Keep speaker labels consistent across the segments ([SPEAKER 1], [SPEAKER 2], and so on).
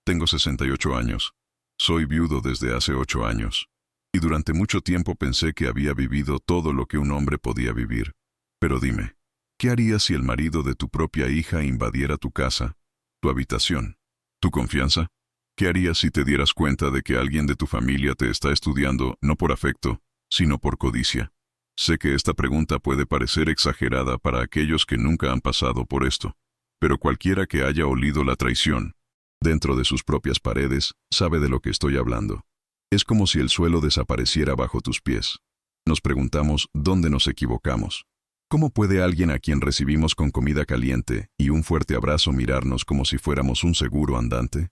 [SPEAKER 1] Tengo 68 años. Soy viudo desde hace 8 años. Y durante mucho tiempo pensé que había vivido todo lo que un hombre podía vivir. Pero dime, ¿qué harías si el marido de tu propia hija invadiera tu casa, tu habitación, tu confianza? ¿Qué harías si te dieras cuenta de que alguien de tu familia te está estudiando no por afecto, sino por codicia? Sé que esta pregunta puede parecer exagerada para aquellos que nunca han pasado por esto, pero cualquiera que haya olido la traición, dentro de sus propias paredes, sabe de lo que estoy hablando. Es como si el suelo desapareciera bajo tus pies. Nos preguntamos dónde nos equivocamos. ¿Cómo puede alguien a quien recibimos con comida caliente y un fuerte abrazo mirarnos como si fuéramos un seguro andante?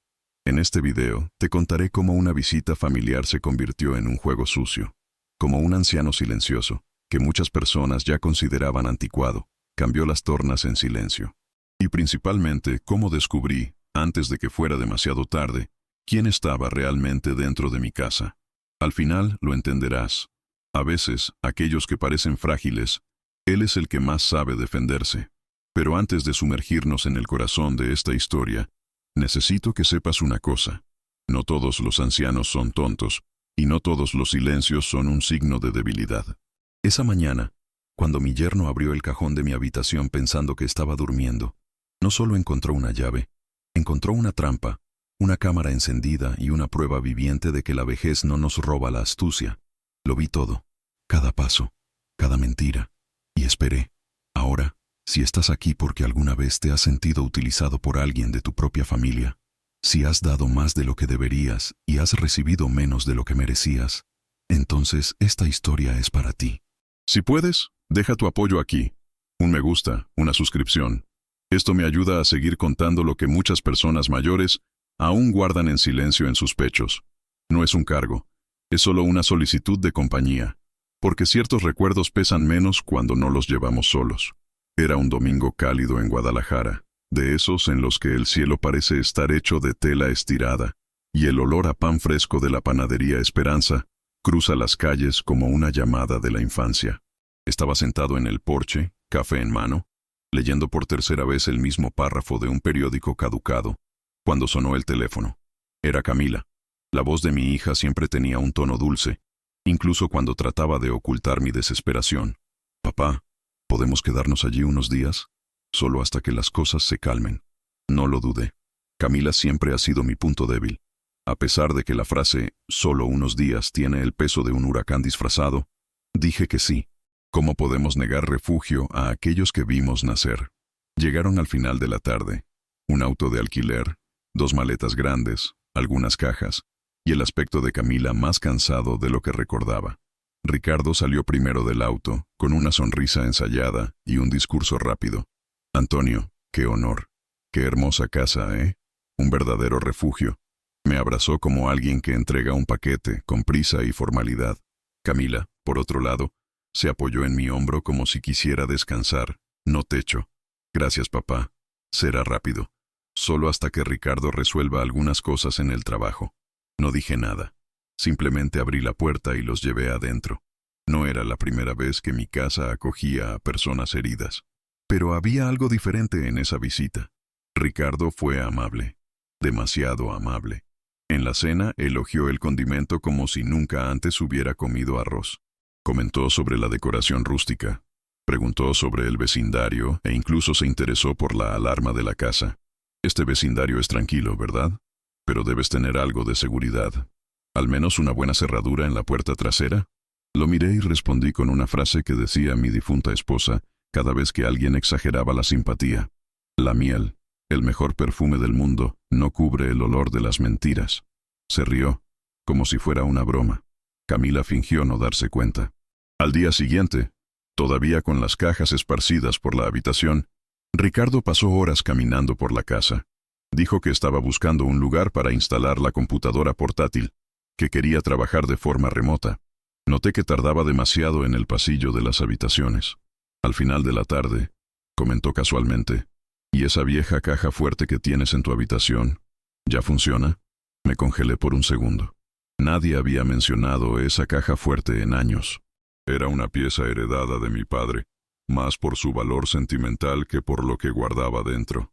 [SPEAKER 1] En este video, te contaré cómo una visita familiar se convirtió en un juego sucio, como un anciano silencioso, que muchas personas ya consideraban anticuado, cambió las tornas en silencio. Y principalmente, cómo descubrí, antes de que fuera demasiado tarde, quién estaba realmente dentro de mi casa. Al final lo entenderás. A veces, aquellos que parecen frágiles, él es el que más sabe defenderse. Pero antes de sumergirnos en el corazón de esta historia, necesito que sepas una cosa. No todos los ancianos son tontos, y no todos los silencios son un signo de debilidad. Esa mañana, cuando mi yerno abrió el cajón de mi habitación pensando que estaba durmiendo, no solo encontró una llave, encontró una trampa, una cámara encendida y una prueba viviente de que la vejez no nos roba la astucia. Lo vi todo, cada paso, cada mentira, y esperé. Ahora, si estás aquí porque alguna vez te has sentido utilizado por alguien de tu propia familia, si has dado más de lo que deberías y has recibido menos de lo que merecías, entonces esta historia es para ti. Si puedes, deja tu apoyo aquí. Un me gusta, una suscripción. Esto me ayuda a seguir contando lo que muchas personas mayores aún guardan en silencio en sus pechos. No es un cargo, es solo una solicitud de compañía, porque ciertos recuerdos pesan menos cuando no los llevamos solos. Era un domingo cálido en Guadalajara, de esos en los que el cielo parece estar hecho de tela estirada, y el olor a pan fresco de la panadería Esperanza cruza las calles como una llamada de la infancia. Estaba sentado en el porche, café en mano, leyendo por tercera vez el mismo párrafo de un periódico caducado, cuando sonó el teléfono. Era Camila. La voz de mi hija siempre tenía un tono dulce, incluso cuando trataba de ocultar mi desesperación. «Papá, ¿podemos quedarnos allí unos días? Solo hasta que las cosas se calmen». No lo dudé. Camila siempre ha sido mi punto débil. A pesar de que la frase «solo unos días» tiene el peso de un huracán disfrazado, dije que sí. ¿Cómo podemos negar refugio a aquellos que vimos nacer? Llegaron al final de la tarde. Un auto de alquiler, 2 maletas grandes, algunas cajas, y el aspecto de Camila más cansado de lo que recordaba. Ricardo salió primero del auto, con una sonrisa ensayada y un discurso rápido. «Antonio, qué honor. Qué hermosa casa, ¿eh? Un verdadero refugio». Me abrazó como alguien que entrega un paquete, con prisa y formalidad. Camila, por otro lado, se apoyó en mi hombro como si quisiera descansar. «No techo». «Gracias, papá. Será rápido. Solo hasta que Ricardo resuelva algunas cosas en el trabajo». No dije nada. Simplemente abrí la puerta y los llevé adentro. No era la primera vez que mi casa acogía a personas heridas. Pero había algo diferente en esa visita. Ricardo fue amable. Demasiado amable. En la cena elogió el condimento como si nunca antes hubiera comido arroz. Comentó sobre la decoración rústica. Preguntó sobre el vecindario e incluso se interesó por la alarma de la casa. «Este vecindario es tranquilo, ¿verdad? Pero debes tener algo de seguridad. ¿Al menos una buena cerradura en la puerta trasera?» Lo miré y respondí con una frase que decía mi difunta esposa cada vez que alguien exageraba la simpatía. «La miel, el mejor perfume del mundo, no cubre el olor de las mentiras». Se rió, como si fuera una broma. Camila fingió no darse cuenta. Al día siguiente, todavía con las cajas esparcidas por la habitación, Ricardo pasó horas caminando por la casa. Dijo que estaba buscando un lugar para instalar la computadora portátil, que quería trabajar de forma remota. Noté que tardaba demasiado en el pasillo de las habitaciones. Al final de la tarde, comentó casualmente, «¿Y esa vieja caja fuerte que tienes en tu habitación, ya funciona?» Me congelé por un segundo. Nadie había mencionado esa caja fuerte en años. Era una pieza heredada de mi padre, más por su valor sentimental que por lo que guardaba dentro.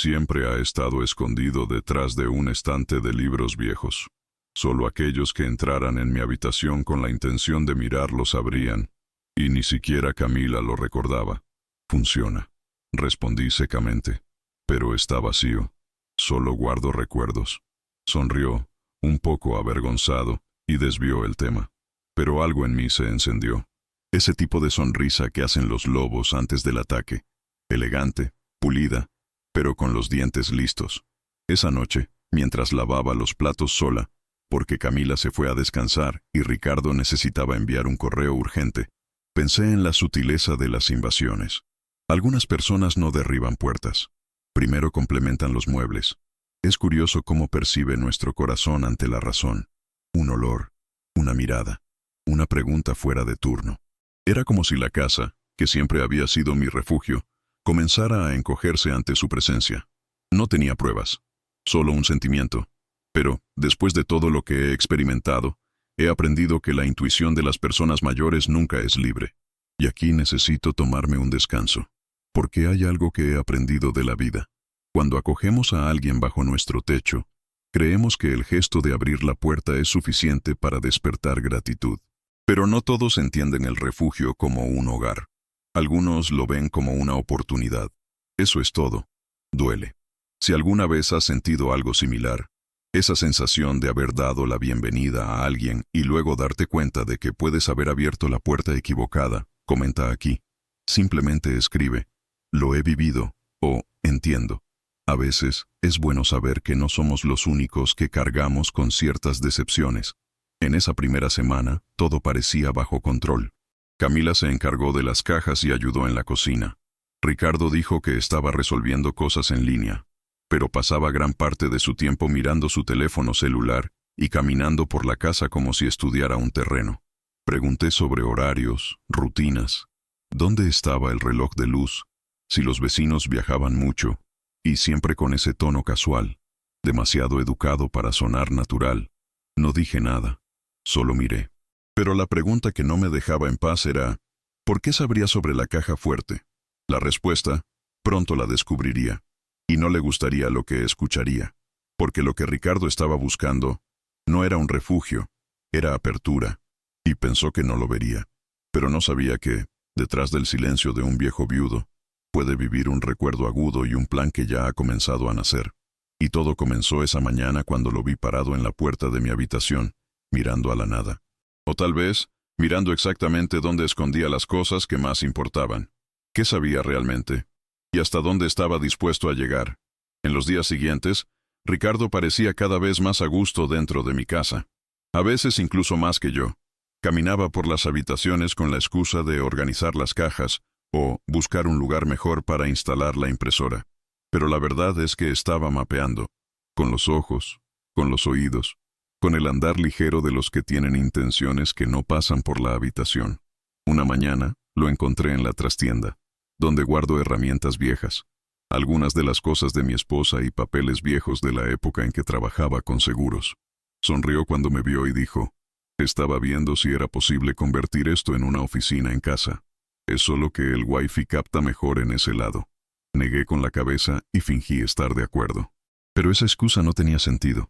[SPEAKER 1] Siempre ha estado escondido detrás de un estante de libros viejos. Solo aquellos que entraran en mi habitación con la intención de mirarlo sabrían, y ni siquiera Camila lo recordaba. Funciona, respondí secamente. Pero está vacío. Solo guardo recuerdos. Sonrió, un poco avergonzado, y desvió el tema. Pero algo en mí se encendió. Ese tipo de sonrisa que hacen los lobos antes del ataque. Elegante, pulida, pero con los dientes listos. Esa noche, mientras lavaba los platos sola, porque Camila se fue a descansar y Ricardo necesitaba enviar un correo urgente, pensé en la sutileza de las invasiones. Algunas personas no derriban puertas. Primero complementan los muebles. Es curioso cómo percibe nuestro corazón ante la razón. Un olor, una mirada, una pregunta fuera de turno. Era como si la casa, que siempre había sido mi refugio, comenzara a encogerse ante su presencia. No tenía pruebas, solo un sentimiento. Pero, después de todo lo que he experimentado, he aprendido que la intuición de las personas mayores nunca es libre. Y aquí necesito tomarme un descanso. Porque hay algo que he aprendido de la vida. Cuando acogemos a alguien bajo nuestro techo, creemos que el gesto de abrir la puerta es suficiente para despertar gratitud. Pero no todos entienden el refugio como un hogar. Algunos lo ven como una oportunidad. Eso es todo. Duele. Si alguna vez has sentido algo similar, esa sensación de haber dado la bienvenida a alguien y luego darte cuenta de que puedes haber abierto la puerta equivocada, comenta aquí. Simplemente escribe, lo he vivido, o entiendo. A veces, es bueno saber que no somos los únicos que cargamos con ciertas decepciones. En esa primera semana, todo parecía bajo control. Camila se encargó de las cajas y ayudó en la cocina. Ricardo dijo que estaba resolviendo cosas en línea, pero pasaba gran parte de su tiempo mirando su teléfono celular y caminando por la casa como si estudiara un terreno. Pregunté sobre horarios, rutinas, dónde estaba el reloj de luz, si los vecinos viajaban mucho, y siempre con ese tono casual, demasiado educado para sonar natural. No dije nada, solo miré. Pero la pregunta que no me dejaba en paz era, ¿por qué sabría sobre la caja fuerte? La respuesta, pronto la descubriría. Y no le gustaría lo que escucharía, porque lo que Ricardo estaba buscando no era un refugio, era apertura, y pensó que no lo vería. Pero no sabía que, detrás del silencio de un viejo viudo, puede vivir un recuerdo agudo y un plan que ya ha comenzado a nacer. Y todo comenzó esa mañana cuando lo vi parado en la puerta de mi habitación, mirando a la nada. O tal vez, mirando exactamente dónde escondía las cosas que más importaban. ¿Qué sabía realmente? ¿Y hasta dónde estaba dispuesto a llegar? En los días siguientes, Ricardo parecía cada vez más a gusto dentro de mi casa. A veces incluso más que yo. Caminaba por las habitaciones con la excusa de organizar las cajas o buscar un lugar mejor para instalar la impresora. Pero la verdad es que estaba mapeando, con los ojos, con los oídos, con el andar ligero de los que tienen intenciones que no pasan por la habitación. Una mañana, lo encontré en la trastienda, donde guardo herramientas viejas, algunas de las cosas de mi esposa y papeles viejos de la época en que trabajaba con seguros. Sonrió cuando me vio y dijo, estaba viendo si era posible convertir esto en una oficina en casa. Es solo que el wifi capta mejor en ese lado. Negué con la cabeza y fingí estar de acuerdo. Pero esa excusa no tenía sentido.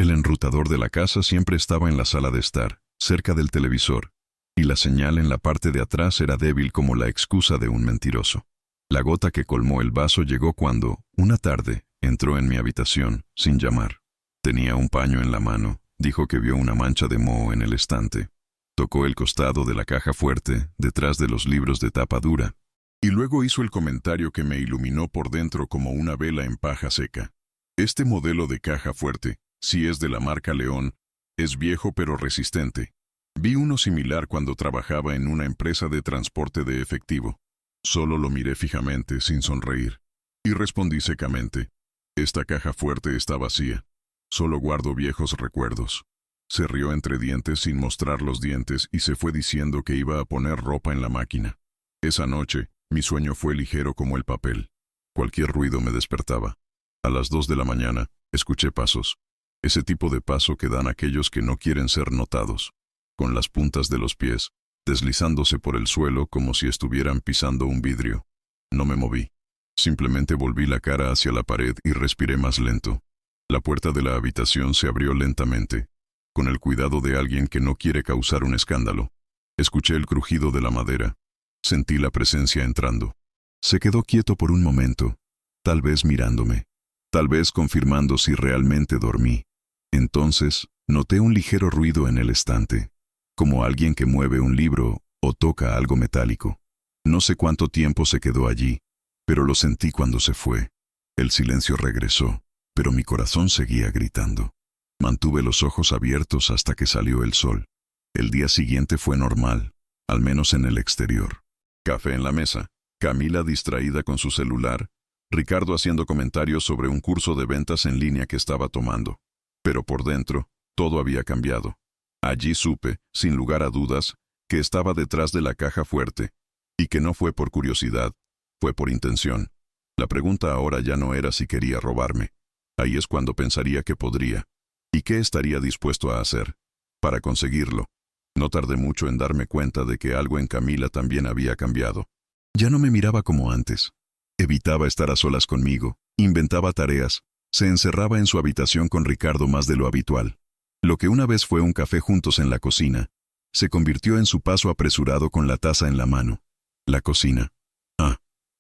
[SPEAKER 1] El enrutador de la casa siempre estaba en la sala de estar, cerca del televisor, y la señal en la parte de atrás era débil como la excusa de un mentiroso. La gota que colmó el vaso llegó cuando, una tarde, entró en mi habitación, sin llamar. Tenía un paño en la mano, dijo que vio una mancha de moho en el estante. Tocó el costado de la caja fuerte, detrás de los libros de tapa dura, y luego hizo el comentario que me iluminó por dentro como una vela en paja seca. Este modelo de caja fuerte, si es de la marca León, es viejo pero resistente. Vi uno similar cuando trabajaba en una empresa de transporte de efectivo. Solo lo miré fijamente, sin sonreír, y respondí secamente, esta caja fuerte está vacía. Solo guardo viejos recuerdos. Se rió entre dientes sin mostrar los dientes y se fue diciendo que iba a poner ropa en la máquina. Esa noche, mi sueño fue ligero como el papel. Cualquier ruido me despertaba. A las 2 de la mañana, escuché pasos. Ese tipo de paso que dan aquellos que no quieren ser notados. Con las puntas de los pies, deslizándose por el suelo como si estuvieran pisando un vidrio. No me moví. Simplemente volví la cara hacia la pared y respiré más lento. La puerta de la habitación se abrió lentamente, con el cuidado de alguien que no quiere causar un escándalo. Escuché el crujido de la madera. Sentí la presencia entrando. Se quedó quieto por un momento, tal vez mirándome, tal vez confirmando si realmente dormí. Entonces, noté un ligero ruido en el estante, como alguien que mueve un libro o toca algo metálico. No sé cuánto tiempo se quedó allí, pero lo sentí cuando se fue. El silencio regresó, pero mi corazón seguía gritando. Mantuve los ojos abiertos hasta que salió el sol. El día siguiente fue normal, al menos en el exterior. Café en la mesa, Camila distraída con su celular, Ricardo haciendo comentarios sobre un curso de ventas en línea que estaba tomando. Pero por dentro, todo había cambiado. Allí supe, sin lugar a dudas, que estaba detrás de la caja fuerte, y que no fue por curiosidad, fue por intención. La pregunta ahora ya no era si quería robarme. Ahí es cuando pensaría que podría. ¿Y qué estaría dispuesto a hacer para conseguirlo? No tardé mucho en darme cuenta de que algo en Camila también había cambiado. Ya no me miraba como antes. Evitaba estar a solas conmigo, inventaba tareas, se encerraba en su habitación con Ricardo más de lo habitual. Lo que una vez fue un café juntos en la cocina, se convirtió en su paso apresurado con la taza en la mano. La cocina.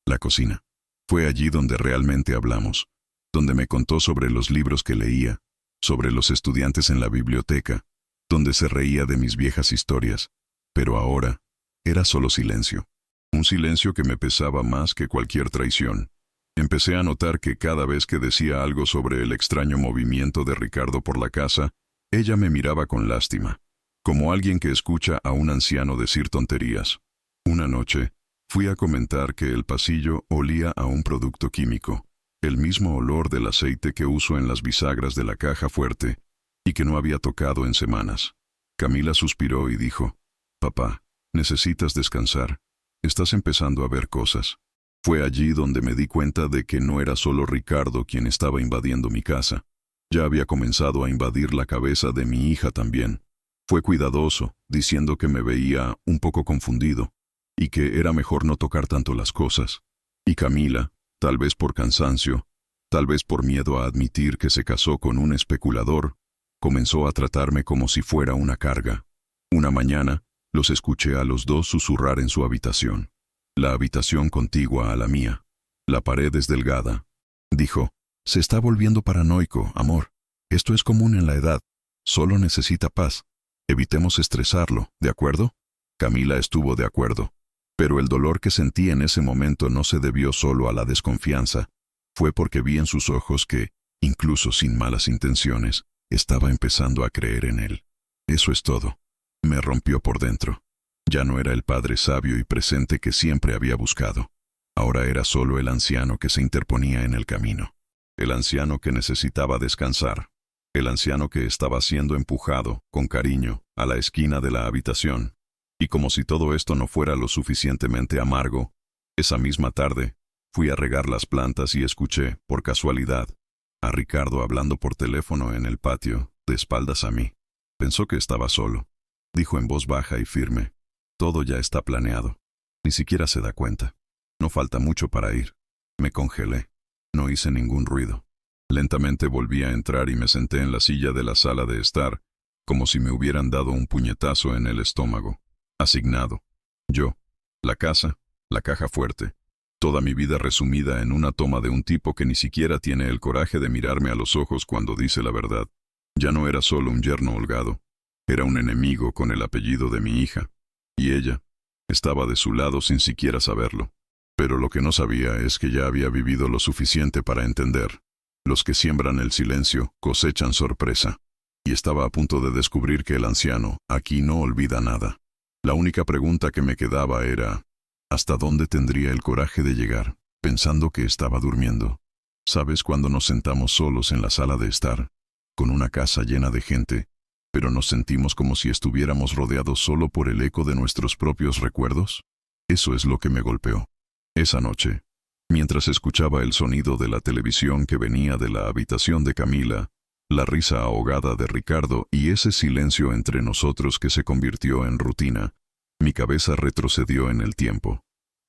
[SPEAKER 1] La cocina. Fue allí donde realmente hablamos, donde me contó sobre los libros que leía, sobre los estudiantes en la biblioteca, donde se reía de mis viejas historias. Pero ahora, era solo silencio. Un silencio que me pesaba más que cualquier traición. Empecé a notar que cada vez que decía algo sobre el extraño movimiento de Ricardo por la casa, ella me miraba con lástima, como alguien que escucha a un anciano decir tonterías. Una noche, fui a comentar que el pasillo olía a un producto químico, el mismo olor del aceite que uso en las bisagras de la caja fuerte, y que no había tocado en semanas. Camila suspiró y dijo, «Papá, necesitas descansar. Estás empezando a ver cosas». Fue allí donde me di cuenta de que no era solo Ricardo quien estaba invadiendo mi casa. Ya había comenzado a invadir la cabeza de mi hija también. Fue cuidadoso, diciendo que me veía un poco confundido, y que era mejor no tocar tanto las cosas. Y Camila, tal vez por cansancio, tal vez por miedo a admitir que se casó con un especulador, comenzó a tratarme como si fuera una carga. Una mañana, los escuché a los dos susurrar en su habitación. La habitación contigua a la mía. La pared es delgada. Dijo, «Se está volviendo paranoico, amor. Esto es común en la edad. Solo necesita paz. Evitemos estresarlo, ¿de acuerdo?» Camila estuvo de acuerdo. Pero el dolor que sentí en ese momento no se debió solo a la desconfianza. Fue porque vi en sus ojos que, incluso sin malas intenciones, estaba empezando a creer en él. Eso es todo. Me rompió por dentro. Ya no era el padre sabio y presente que siempre había buscado. Ahora era solo el anciano que se interponía en el camino. El anciano que necesitaba descansar. El anciano que estaba siendo empujado, con cariño, a la esquina de la habitación. Y como si todo esto no fuera lo suficientemente amargo, esa misma tarde, fui a regar las plantas y escuché, por casualidad, a Ricardo hablando por teléfono en el patio, de espaldas a mí. Pensó que estaba solo. Dijo en voz baja y firme, «Todo ya está planeado». Ni siquiera se da cuenta. No falta mucho para ir. Me congelé. No hice ningún ruido. Lentamente volví a entrar y me senté en la silla de la sala de estar, como si me hubieran dado un puñetazo en el estómago. Asignado. Yo. La casa. La caja fuerte. Toda mi vida resumida en una toma de un tipo que ni siquiera tiene el coraje de mirarme a los ojos cuando dice la verdad. Ya no era solo un yerno holgado. Era un enemigo con el apellido de mi hija. Y ella estaba de su lado sin siquiera saberlo. Pero lo que no sabía es que ya había vivido lo suficiente para entender. Los que siembran el silencio cosechan sorpresa. Y estaba a punto de descubrir que el anciano aquí no olvida nada. La única pregunta que me quedaba era, ¿hasta dónde tendría el coraje de llegar, pensando que estaba durmiendo? ¿Sabes cuando nos sentamos solos en la sala de estar, con una casa llena de gente, pero nos sentimos como si estuviéramos rodeados solo por el eco de nuestros propios recuerdos? Eso es lo que me golpeó. Esa noche, mientras escuchaba el sonido de la televisión que venía de la habitación de Camila, la risa ahogada de Ricardo y ese silencio entre nosotros que se convirtió en rutina, mi cabeza retrocedió en el tiempo.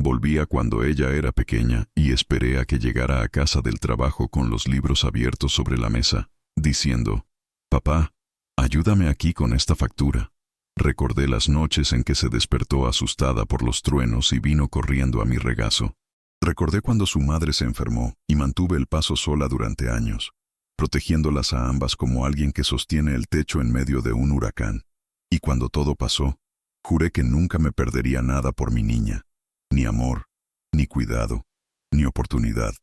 [SPEAKER 1] Volví a cuando ella era pequeña y esperé a que llegara a casa del trabajo con los libros abiertos sobre la mesa, diciendo, «Papá, ayúdame aquí con esta factura». Recordé las noches en que se despertó asustada por los truenos y vino corriendo a mi regazo. Recordé cuando su madre se enfermó y mantuve el paso sola durante años, protegiéndolas a ambas como alguien que sostiene el techo en medio de un huracán. Y cuando todo pasó, juré que nunca me perdería nada por mi niña, ni amor, ni cuidado, ni oportunidad.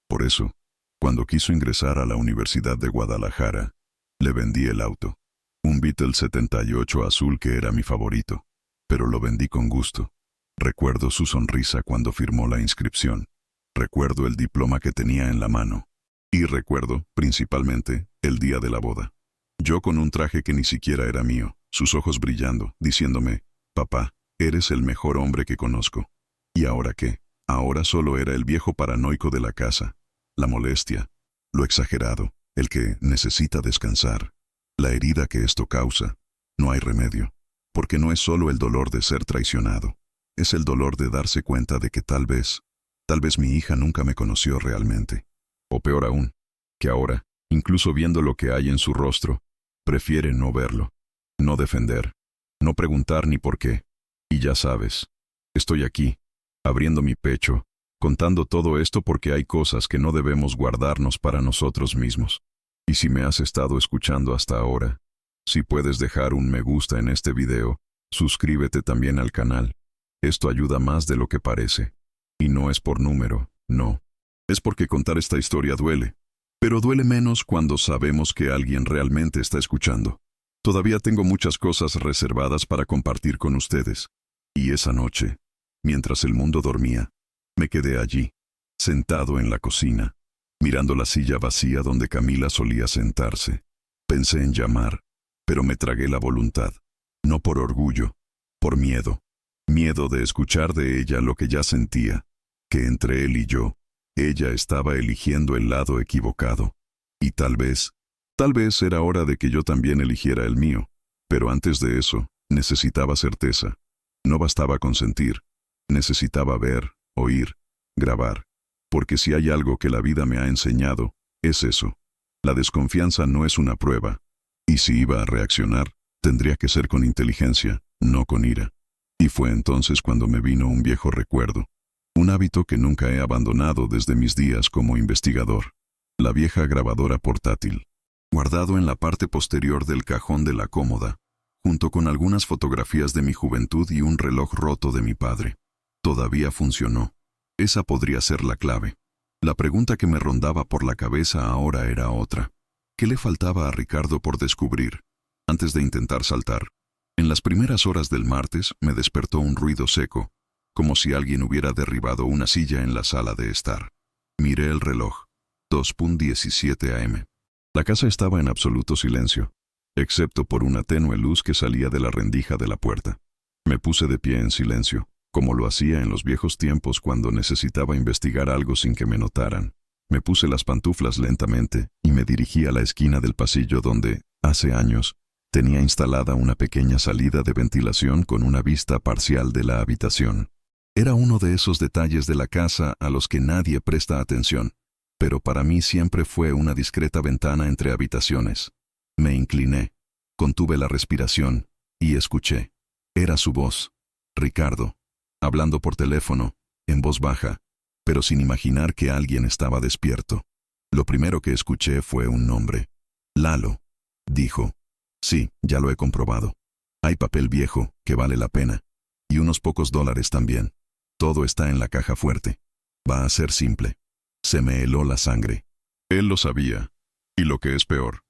[SPEAKER 1] Por eso, cuando quiso ingresar a la Universidad de Guadalajara, le vendí el auto. Un Beetle 78 azul que era mi favorito, pero lo vendí con gusto. Recuerdo su sonrisa cuando firmó la inscripción. Recuerdo el diploma que tenía en la mano. Y recuerdo, principalmente, el día de la boda. Yo con un traje que ni siquiera era mío, sus ojos brillando, diciéndome, «Papá, eres el mejor hombre que conozco». ¿Y ahora qué? Ahora solo era el viejo paranoico de la casa, la molestia, lo exagerado, el que necesita descansar. La herida que esto causa, no hay remedio, porque no es solo el dolor de ser traicionado, es el dolor de darse cuenta de que tal vez mi hija nunca me conoció realmente. O peor aún, que ahora, incluso viendo lo que hay en su rostro, prefiere no verlo, no defender, no preguntar ni por qué. Y ya sabes, estoy aquí, abriendo mi pecho, contando todo esto porque hay cosas que no debemos guardarnos para nosotros mismos. Y si me has estado escuchando hasta ahora, si puedes dejar un me gusta en este video, suscríbete también al canal. Esto ayuda más de lo que parece. Y no es por número, no. Es porque contar esta historia duele. Pero duele menos cuando sabemos que alguien realmente está escuchando. Todavía tengo muchas cosas reservadas para compartir con ustedes. Y esa noche, mientras el mundo dormía, me quedé allí, sentado en la cocina, mirando la silla vacía donde Camila solía sentarse. Pensé en llamar, pero me tragué la voluntad. No por orgullo, por miedo. Miedo de escuchar de ella lo que ya sentía, que entre él y yo, ella estaba eligiendo el lado equivocado. Y tal vez era hora de que yo también eligiera el mío. Pero antes de eso, necesitaba certeza. No bastaba consentir. Necesitaba ver, oír, grabar. Porque si hay algo que la vida me ha enseñado, es eso. La desconfianza no es una prueba. Y si iba a reaccionar, tendría que ser con inteligencia, no con ira. Y fue entonces cuando me vino un viejo recuerdo. Un hábito que nunca he abandonado desde mis días como investigador. La vieja grabadora portátil. Guardado en la parte posterior del cajón de la cómoda, junto con algunas fotografías de mi juventud y un reloj roto de mi padre. Todavía funcionó. Esa podría ser la clave. La pregunta que me rondaba por la cabeza ahora era otra. ¿Qué le faltaba a Ricardo por descubrir? Antes de intentar saltar. En las primeras horas del martes me despertó un ruido seco, como si alguien hubiera derribado una silla en la sala de estar. Miré el reloj. 2:17 am. La casa estaba en absoluto silencio, excepto por una tenue luz que salía de la rendija de la puerta. Me puse de pie en silencio, como lo hacía en los viejos tiempos cuando necesitaba investigar algo sin que me notaran. Me puse las pantuflas lentamente y me dirigí a la esquina del pasillo donde, hace años, tenía instalada una pequeña salida de ventilación con una vista parcial de la habitación. Era uno de esos detalles de la casa a los que nadie presta atención, pero para mí siempre fue una discreta ventana entre habitaciones. Me incliné, contuve la respiración y escuché. Era su voz, Ricardo, hablando por teléfono, en voz baja, pero sin imaginar que alguien estaba despierto. Lo primero que escuché fue un nombre. Lalo, dijo. Sí, ya lo he comprobado. Hay papel viejo, que vale la pena. Y unos pocos dólares también. Todo está en la caja fuerte. Va a ser simple. Se me heló la sangre. Él lo sabía. Y lo que es peor,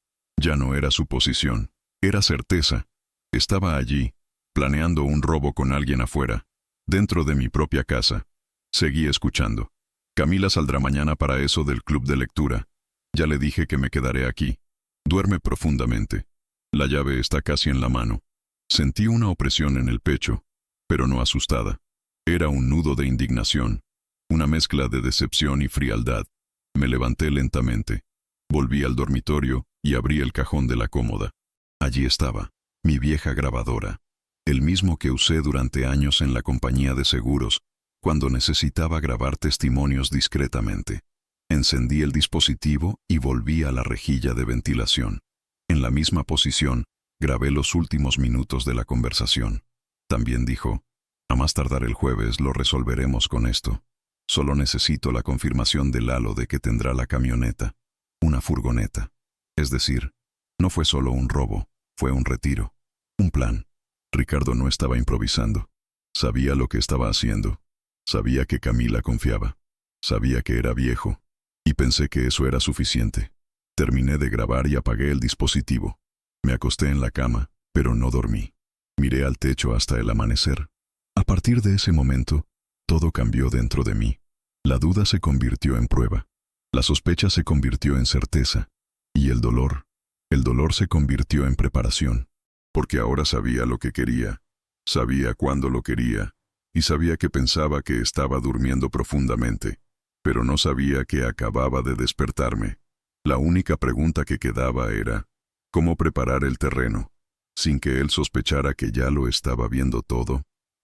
[SPEAKER 1] ya no era suposición, era certeza. Estaba allí, planeando un robo con alguien afuera, dentro de mi propia casa. Seguí escuchando. Camila saldrá mañana para eso del club de lectura. Ya le dije que me quedaré aquí. Duerme profundamente. La llave está casi en la mano. Sentí una opresión en el pecho, pero no asustada. Era un nudo de indignación, una mezcla de decepción y frialdad. Me levanté lentamente. Volví al dormitorio y abrí el cajón de la cómoda. Allí estaba, mi vieja grabadora, el mismo que usé durante años en la compañía de seguros, cuando necesitaba grabar testimonios discretamente. Encendí el dispositivo y volví a la rejilla de ventilación. En la misma posición, grabé los últimos minutos de la conversación. También dijo: a más tardar el jueves lo resolveremos con esto. Solo necesito la confirmación de Lalo de que tendrá la camioneta, una furgoneta. Es decir, no fue solo un robo, fue un retiro, un plan. Ricardo no estaba improvisando. Sabía lo que estaba haciendo. Sabía que Camila confiaba. Sabía que era viejo. Y pensé que eso era suficiente. Terminé de grabar y apagué el dispositivo. Me acosté en la cama, pero no dormí. Miré al techo hasta el amanecer. A partir de ese momento, todo cambió dentro de mí. La duda se convirtió en prueba. La sospecha se convirtió en certeza. Y el dolor se convirtió en preparación. Porque ahora sabía lo que quería. Sabía cuándo lo quería. Y sabía que pensaba que estaba durmiendo profundamente. Pero no sabía que acababa de despertarme. La única pregunta que quedaba era: ¿cómo preparar el terreno? Sin que él sospechara que ya lo estaba viendo todo.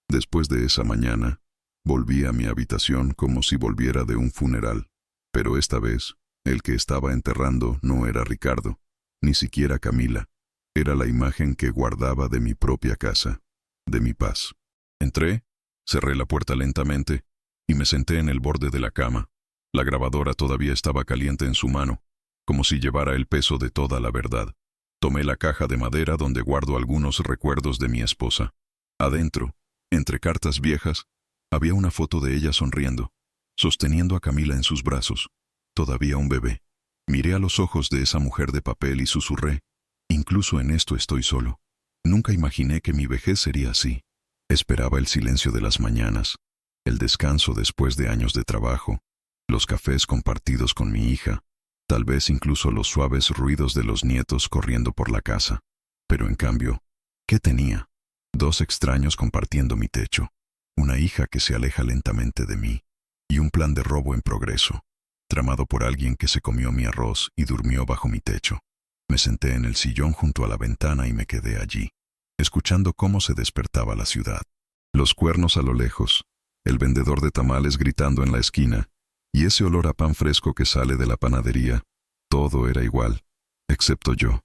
[SPEAKER 1] Después de esa mañana, volví a mi habitación como si volviera de un funeral. Pero esta vez, el que estaba enterrando no era Ricardo, ni siquiera Camila. Era la imagen que guardaba de mi propia casa, de mi paz. Entré, cerré la puerta lentamente y me senté en el borde de la cama. La grabadora todavía estaba caliente en su mano, como si llevara el peso de toda la verdad. Tomé la caja de madera donde guardo algunos recuerdos de mi esposa. Adentro, entre cartas viejas, había una foto de ella sonriendo, sosteniendo a Camila en sus brazos, todavía un bebé. Miré a los ojos de esa mujer de papel y susurré: incluso en esto estoy solo. Nunca imaginé que mi vejez sería así. Esperaba el silencio de las mañanas, el descanso después de años de trabajo, los cafés compartidos con mi hija, tal vez incluso los suaves ruidos de los nietos corriendo por la casa. Pero en cambio, ¿qué tenía? 2 extraños compartiendo mi techo, una hija que se aleja lentamente de mí, y un plan de robo en progreso, tramado por alguien que se comió mi arroz y durmió bajo mi techo. Me senté en el sillón junto a la ventana y me quedé allí, escuchando cómo se despertaba la ciudad. Los cuernos a lo lejos, el vendedor de tamales gritando en la esquina, y ese olor a pan fresco que sale de la panadería. Todo era igual, excepto yo.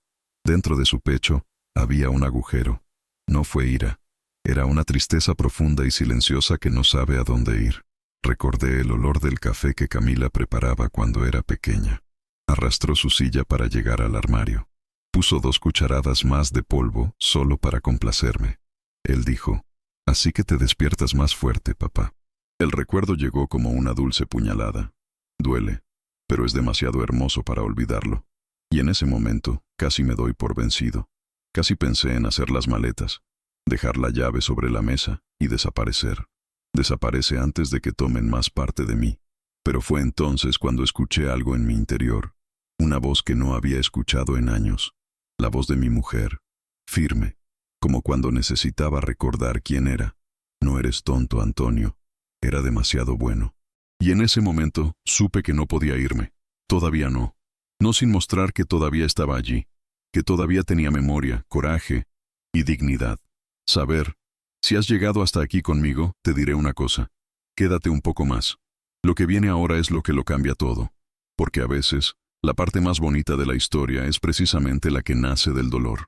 [SPEAKER 1] Dentro de su pecho había un agujero. No fue ira, era una tristeza profunda y silenciosa que no sabe a dónde ir. Recordé el olor del café que Camila preparaba cuando era pequeña. Arrastró su silla para llegar al armario. Puso 2 cucharadas más de polvo solo para complacerme. Él dijo: así que te despiertas más fuerte, papá. El recuerdo llegó como una dulce puñalada. Duele, pero es demasiado hermoso para olvidarlo. Y en ese momento, casi me doy por vencido. Casi pensé en hacer las maletas, dejar la llave sobre la mesa y desaparecer. Desaparece antes de que tomen más parte de mí. Pero fue entonces cuando escuché algo en mi interior, una voz que no había escuchado en años. La voz de mi mujer, firme, como cuando necesitaba recordar quién era. No eres tonto, Antonio. Era demasiado bueno. Y en ese momento supe que no podía irme. Todavía no. No sin mostrar que todavía estaba allí, que todavía tenía memoria, coraje y dignidad. Saber: si has llegado hasta aquí conmigo, te diré una cosa. Quédate un poco más. Lo que viene ahora es lo que lo cambia todo. Porque a veces, la parte más bonita de la historia es precisamente la que nace del dolor.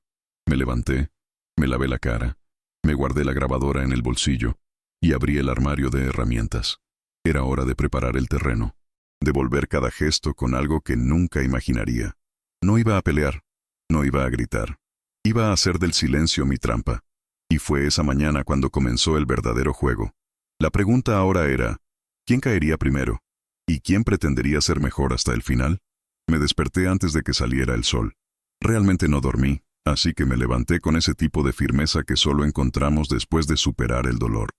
[SPEAKER 1] Me levanté, me lavé la cara, me guardé la grabadora en el bolsillo y abrí el armario de herramientas. Era hora de preparar el terreno, de volver cada gesto con algo que nunca imaginaría. No iba a pelear, no iba a gritar. Iba a hacer del silencio mi trampa. Y fue esa mañana cuando comenzó el verdadero juego. La pregunta ahora era: ¿quién caería primero? ¿Y quién pretendería ser mejor hasta el final? Me desperté antes de que saliera el sol. Realmente no dormí, así que me levanté con ese tipo de firmeza que solo encontramos después de superar el dolor.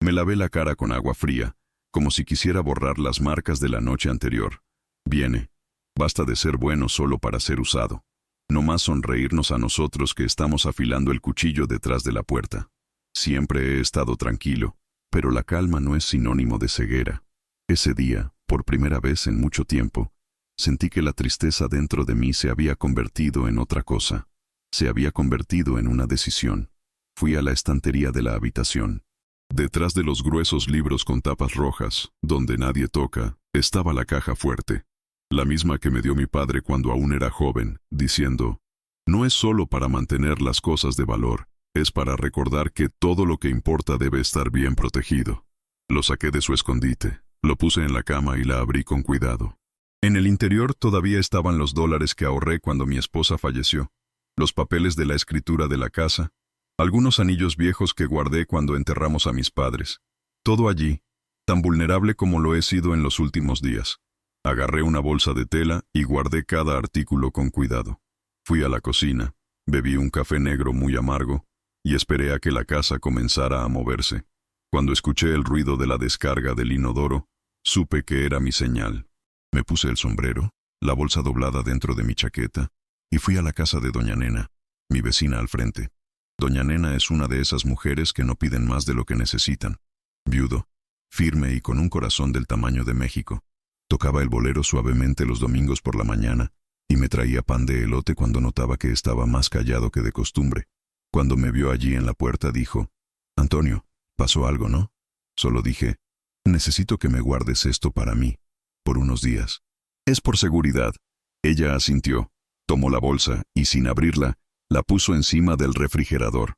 [SPEAKER 1] Me lavé la cara con agua fría, como si quisiera borrar las marcas de la noche anterior. Viene. Basta de ser bueno solo para ser usado. No más sonreírnos a nosotros que estamos afilando el cuchillo detrás de la puerta. Siempre he estado tranquilo, pero la calma no es sinónimo de ceguera. Ese día, por primera vez en mucho tiempo, sentí que la tristeza dentro de mí se había convertido en otra cosa. Se había convertido en una decisión. Fui a la estantería de la habitación. Detrás de los gruesos libros con tapas rojas, donde nadie toca, estaba la caja fuerte, la misma que me dio mi padre cuando aún era joven, diciendo, no es solo para mantener las cosas de valor, es para recordar que todo lo que importa debe estar bien protegido. Lo saqué de su escondite, lo puse en la cama y la abrí con cuidado. En el interior todavía estaban los dólares que ahorré cuando mi esposa falleció, los papeles de la escritura de la casa, algunos anillos viejos que guardé cuando enterramos a mis padres. Todo allí, tan vulnerable como lo he sido en los últimos días. Agarré una bolsa de tela y guardé cada artículo con cuidado. Fui a la cocina, bebí un café negro muy amargo y esperé a que la casa comenzara a moverse. Cuando escuché el ruido de la descarga del inodoro, supe que era mi señal. Me puse el sombrero, la bolsa doblada dentro de mi chaqueta, y fui a la casa de doña Nena, mi vecina al frente. Doña Nena es una de esas mujeres que no piden más de lo que necesitan. Viudo, firme y con un corazón del tamaño de México. Tocaba el bolero suavemente los domingos por la mañana y me traía pan de elote cuando notaba que estaba más callado que de costumbre. Cuando me vio allí en la puerta dijo, «Antonio, pasó algo, ¿no?» Solo dije, «Necesito que me guardes esto para mí, por unos días». «Es por seguridad». Ella asintió, tomó la bolsa y sin abrirla, la puso encima del refrigerador.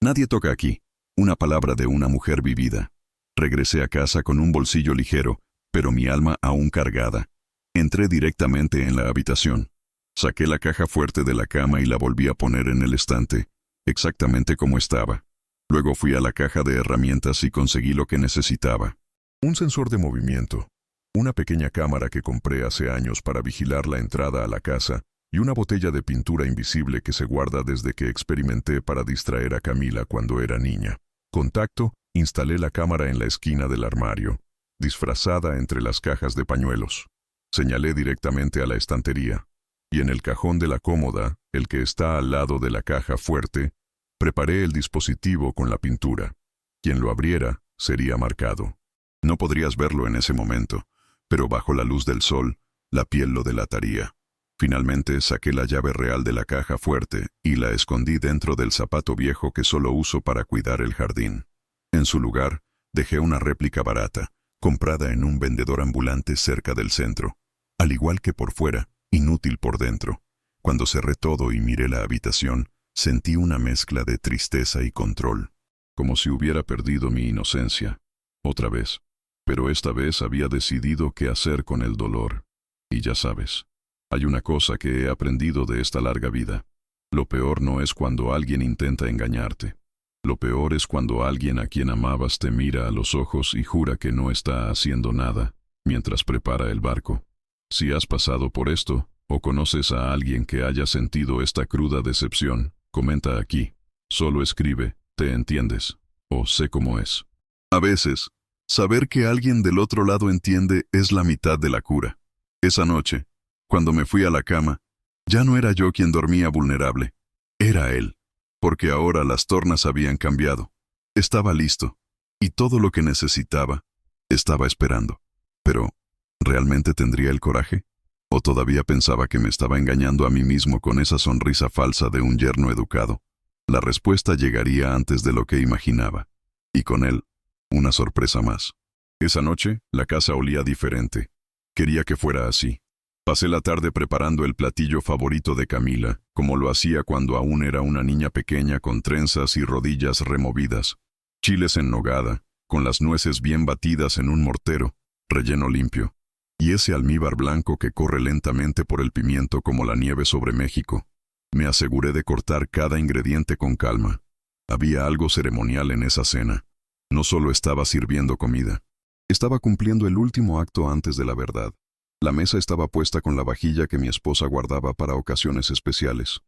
[SPEAKER 1] «Nadie toca aquí». Una palabra de una mujer vivida. Regresé a casa con un bolsillo ligero, pero mi alma aún cargada. Entré directamente en la habitación. Saqué la caja fuerte de la cama y la volví a poner en el estante, exactamente como estaba. Luego fui a la caja de herramientas y conseguí lo que necesitaba. Un sensor de movimiento, una pequeña cámara que compré hace años para vigilar la entrada a la casa y una botella de pintura invisible que se guarda desde que experimenté para distraer a Camila cuando era niña. Contacto, instalé la cámara en la esquina del armario, disfrazada entre las cajas de pañuelos. Señalé directamente a la estantería, y en el cajón de la cómoda, el que está al lado de la caja fuerte, preparé el dispositivo con la pintura. Quien lo abriera sería marcado. No podrías verlo en ese momento, pero bajo la luz del sol, la piel lo delataría. Finalmente saqué la llave real de la caja fuerte y la escondí dentro del zapato viejo que solo uso para cuidar el jardín. En su lugar, dejé una réplica barata, comprada en un vendedor ambulante cerca del centro. Al igual que por fuera, inútil por dentro. Cuando cerré todo y miré la habitación, sentí una mezcla de tristeza y control, como si hubiera perdido mi inocencia. Otra vez. Pero esta vez había decidido qué hacer con el dolor. Y ya sabes, hay una cosa que he aprendido de esta larga vida. Lo peor no es cuando alguien intenta engañarte. Lo peor es cuando alguien a quien amabas te mira a los ojos y jura que no está haciendo nada, mientras prepara el barco. Si has pasado por esto, o conoces a alguien que haya sentido esta cruda decepción, comenta aquí. Solo escribe, ¿te entiendes? O sé cómo es. A veces, saber que alguien del otro lado entiende es la mitad de la cura. Esa noche, cuando me fui a la cama, ya no era yo quien dormía vulnerable. Era él. Porque ahora las tornas habían cambiado. Estaba listo. Y todo lo que necesitaba, estaba esperando. Pero, ¿realmente tendría el coraje? ¿O todavía pensaba que me estaba engañando a mí mismo con esa sonrisa falsa de un yerno educado? La respuesta llegaría antes de lo que imaginaba. Y con él, una sorpresa más. Esa noche, la casa olía diferente. Quería que fuera así. Pasé la tarde preparando el platillo favorito de Camila, como lo hacía cuando aún era una niña pequeña con trenzas y rodillas removidas. Chiles en nogada, con las nueces bien batidas en un mortero, relleno limpio. Y ese almíbar blanco que corre lentamente por el pimiento como la nieve sobre México. Me aseguré de cortar cada ingrediente con calma. Había algo ceremonial en esa cena. No solo estaba sirviendo comida. Estaba cumpliendo el último acto antes de la verdad. La mesa estaba puesta con la vajilla que mi esposa guardaba para ocasiones especiales.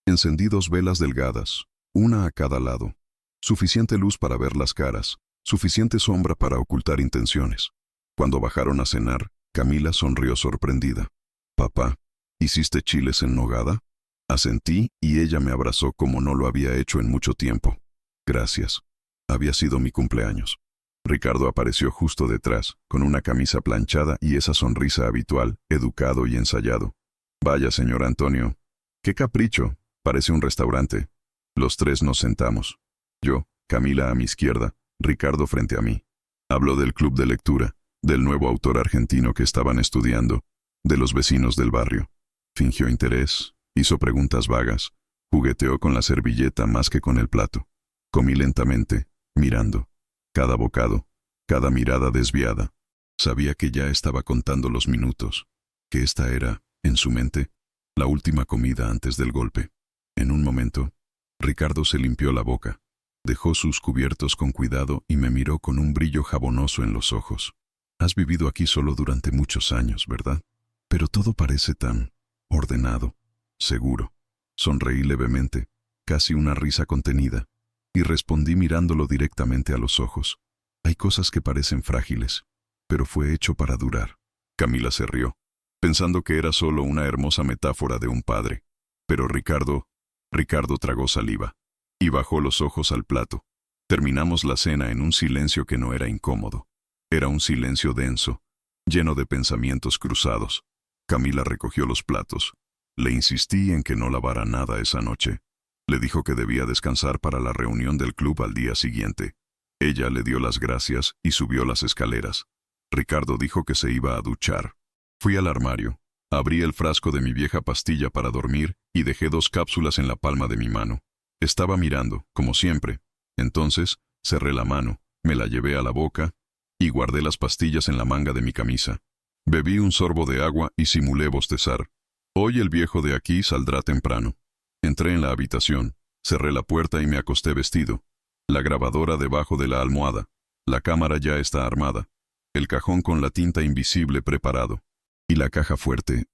[SPEAKER 1] Encendí 2 velas delgadas, una a cada lado. Suficiente luz para ver las caras, suficiente sombra para ocultar intenciones. Cuando bajaron a cenar, Camila sonrió sorprendida. «Papá, ¿hiciste chiles en nogada?» Asentí y ella me abrazó como no lo había hecho en mucho tiempo. «Gracias. Había sido mi cumpleaños». Ricardo apareció justo detrás, con una camisa planchada y esa sonrisa habitual, educado y ensayado. «Vaya, señor Antonio. ¡Qué capricho! Parece un restaurante». Los 3 nos sentamos. Yo, Camila a mi izquierda, Ricardo frente a mí. Habló del club de lectura, del nuevo autor argentino que estaban estudiando, de los vecinos del barrio. Fingió interés, hizo preguntas vagas, jugueteó con la servilleta más que con el plato. Comí lentamente, mirando. Cada bocado, cada mirada desviada. Sabía que ya estaba contando los minutos, que esta era, en su mente, la última comida antes del golpe. En un momento, Ricardo se limpió la boca, dejó sus cubiertos con cuidado y me miró con un brillo jabonoso en los ojos. Has vivido aquí solo durante muchos años, ¿verdad? Pero todo parece tan ordenado, seguro. Sonreí levemente, casi una risa contenida, y respondí mirándolo directamente a los ojos. Hay cosas que parecen frágiles, pero fue hecho para durar. Camila se rió, pensando que era solo una hermosa metáfora de un padre. Pero Ricardo tragó saliva y bajó los ojos al plato. Terminamos la cena en un silencio que no era incómodo. Era un silencio denso, lleno de pensamientos cruzados. Camila recogió los platos. Le insistí en que no lavara nada esa noche. Le dijo que debía descansar para la reunión del club al día siguiente. Ella le dio las gracias y subió las escaleras. Ricardo dijo que se iba a duchar. Fui al armario, abrí el frasco de mi vieja pastilla para dormir y dejé 2 cápsulas en la palma de mi mano. Estaba mirando, como siempre. Entonces, cerré la mano, me la llevé a la boca y guardé las pastillas en la manga de mi camisa. Bebí un sorbo de agua y simulé bostezar. Hoy el viejo de aquí saldrá temprano. Entré en la habitación, cerré la puerta y me acosté vestido. La grabadora debajo de la almohada. La cámara ya está armada. El cajón con la tinta invisible preparado. Y la caja fuerte,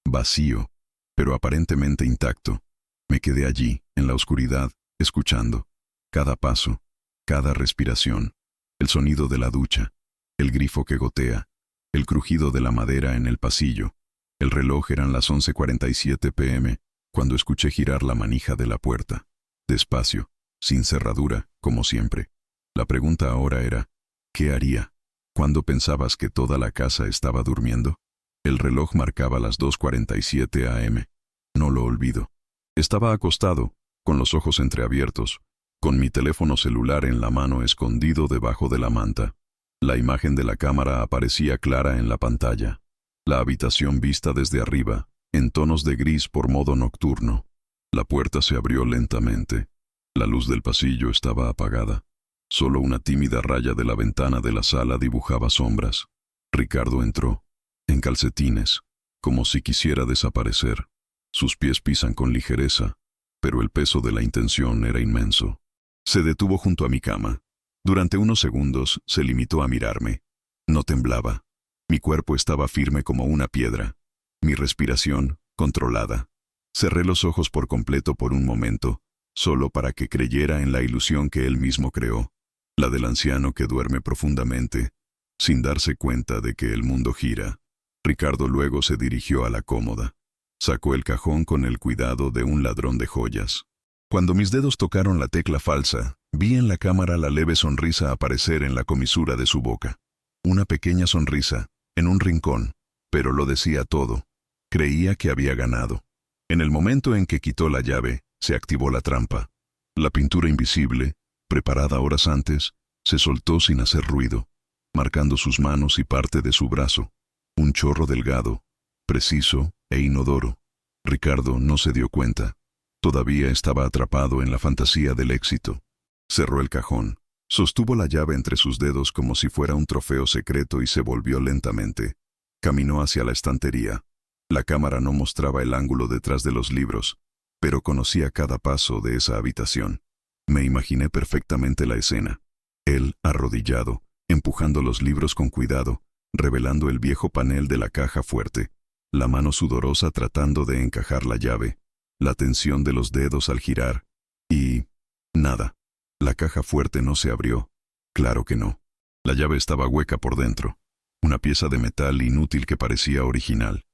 [SPEAKER 1] vacío, pero aparentemente intacto. Me quedé allí, en la oscuridad, escuchando. Cada paso, cada respiración, el sonido de la ducha, el grifo que gotea, el crujido de la madera en el pasillo. El reloj eran las 11:47 p.m. cuando escuché girar la manija de la puerta. Despacio, sin cerradura, como siempre. La pregunta ahora era, ¿qué haría? ¿Cuándo pensabas que toda la casa estaba durmiendo? El reloj marcaba las 2:47 a.m. No lo olvido. Estaba acostado, con los ojos entreabiertos, con mi teléfono celular en la mano escondido debajo de la manta. La imagen de la cámara aparecía clara en la pantalla. La habitación vista desde arriba, en tonos de gris por modo nocturno. La puerta se abrió lentamente. La luz del pasillo estaba apagada. Solo una tímida raya de la ventana de la sala dibujaba sombras. Ricardo entró, en calcetines, como si quisiera desaparecer. Sus pies pisan con ligereza, pero el peso de la intención era inmenso. Se detuvo junto a mi cama. Durante unos segundos se limitó a mirarme. No temblaba. Mi cuerpo estaba firme como una piedra. Mi respiración, controlada. Cerré los ojos por completo por un momento, solo para que creyera en la ilusión que él mismo creó, la del anciano que duerme profundamente, sin darse cuenta de que el mundo gira. Ricardo luego se dirigió a la cómoda. Sacó el cajón con el cuidado de un ladrón de joyas. Cuando mis dedos tocaron la tecla falsa, vi en la cámara la leve sonrisa aparecer en la comisura de su boca. Una pequeña sonrisa, en un rincón, pero lo decía todo. Creía que había ganado. En el momento en que quitó la llave, se activó la trampa. La pintura invisible, preparada horas antes, se soltó sin hacer ruido, marcando sus manos y parte de su brazo. Un chorro delgado, preciso e inodoro. Ricardo no se dio cuenta. Todavía estaba atrapado en la fantasía del éxito. Cerró el cajón. Sostuvo la llave entre sus dedos como si fuera un trofeo secreto y se volvió lentamente. Caminó hacia la estantería. La cámara no mostraba el ángulo detrás de los libros, pero conocía cada paso de esa habitación. Me imaginé perfectamente la escena. Él, arrodillado, empujando los libros con cuidado, revelando el viejo panel de la caja fuerte, la mano sudorosa tratando de encajar la llave, la tensión de los dedos al girar, y... nada. La caja fuerte no se abrió. Claro que no. La llave estaba hueca por dentro. Una pieza de metal inútil que parecía original.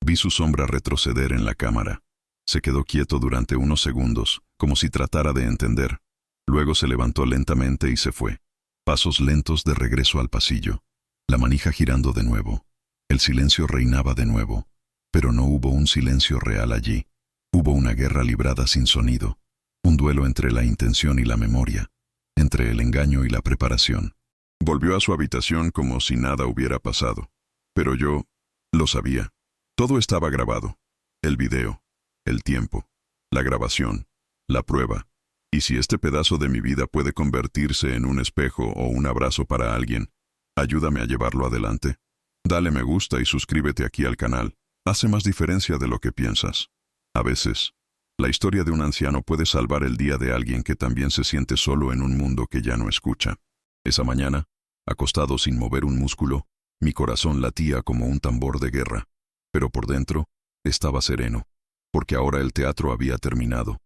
[SPEAKER 1] Vi su sombra retroceder en la cámara. Se quedó quieto durante unos segundos, como si tratara de entender. Luego se levantó lentamente y se fue. Pasos lentos de regreso al pasillo. La manija girando de nuevo. El silencio reinaba de nuevo. Pero no hubo un silencio real allí. Hubo una guerra librada sin sonido. Un duelo entre la intención y la memoria. entre el engaño y la preparación. Volvió a su habitación como si nada hubiera pasado. Pero yo lo sabía. Todo estaba grabado. El video, el tiempo, la grabación, la prueba. Y si este pedazo de mi vida puede convertirse en un espejo o un abrazo para alguien, ayúdame a llevarlo adelante. Dale me gusta y suscríbete aquí al canal. Hace más diferencia de lo que piensas. A veces, la historia de un anciano puede salvar el día de alguien que también se siente solo en un mundo que ya no escucha. Esa mañana, acostado sin mover un músculo, mi corazón latía como un tambor de guerra. Pero por dentro, estaba sereno, porque ahora el teatro había terminado.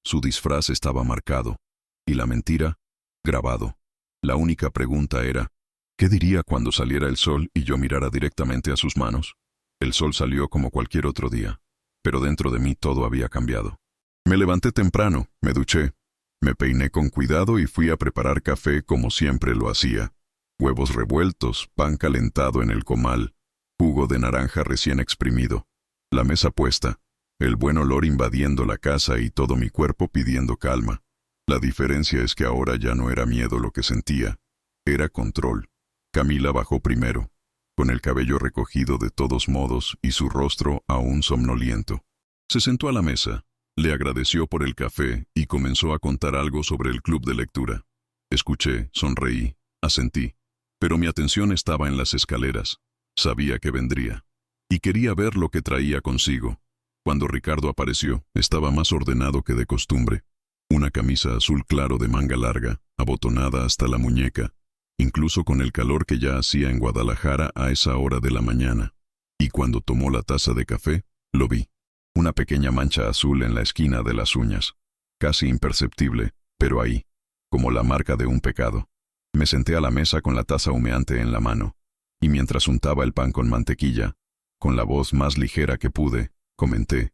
[SPEAKER 1] Su disfraz estaba marcado, y la mentira, grabado. La única pregunta era, ¿qué diría cuando saliera el sol y yo mirara directamente a sus manos? El sol salió como cualquier otro día, pero dentro de mí todo había cambiado. Me levanté temprano, me duché, me peiné con cuidado y fui a preparar café como siempre lo hacía. Huevos revueltos, pan calentado en el comal, jugo de naranja recién exprimido, la mesa puesta, el buen olor invadiendo la casa y todo mi cuerpo pidiendo calma. La diferencia es que ahora ya no era miedo lo que sentía, era control. Camila bajó primero, con el cabello recogido de todos modos y su rostro aún somnoliento. Se sentó a la mesa, le agradeció por el café y comenzó a contar algo sobre el club de lectura. Escuché, sonreí, asentí, pero mi atención estaba en las escaleras. Sabía que vendría, y quería ver lo que traía consigo. Cuando Ricardo apareció, estaba más ordenado que de costumbre. Una camisa azul claro de manga larga, abotonada hasta la muñeca, incluso con el calor que ya hacía en Guadalajara a esa hora de la mañana. Y cuando tomó la taza de café, lo vi. Una pequeña mancha azul en la esquina de las uñas. Casi imperceptible, pero ahí, como la marca de un pecado. Me senté a la mesa con la taza humeante en la mano, y mientras untaba el pan con mantequilla, con la voz más ligera que pude, comenté.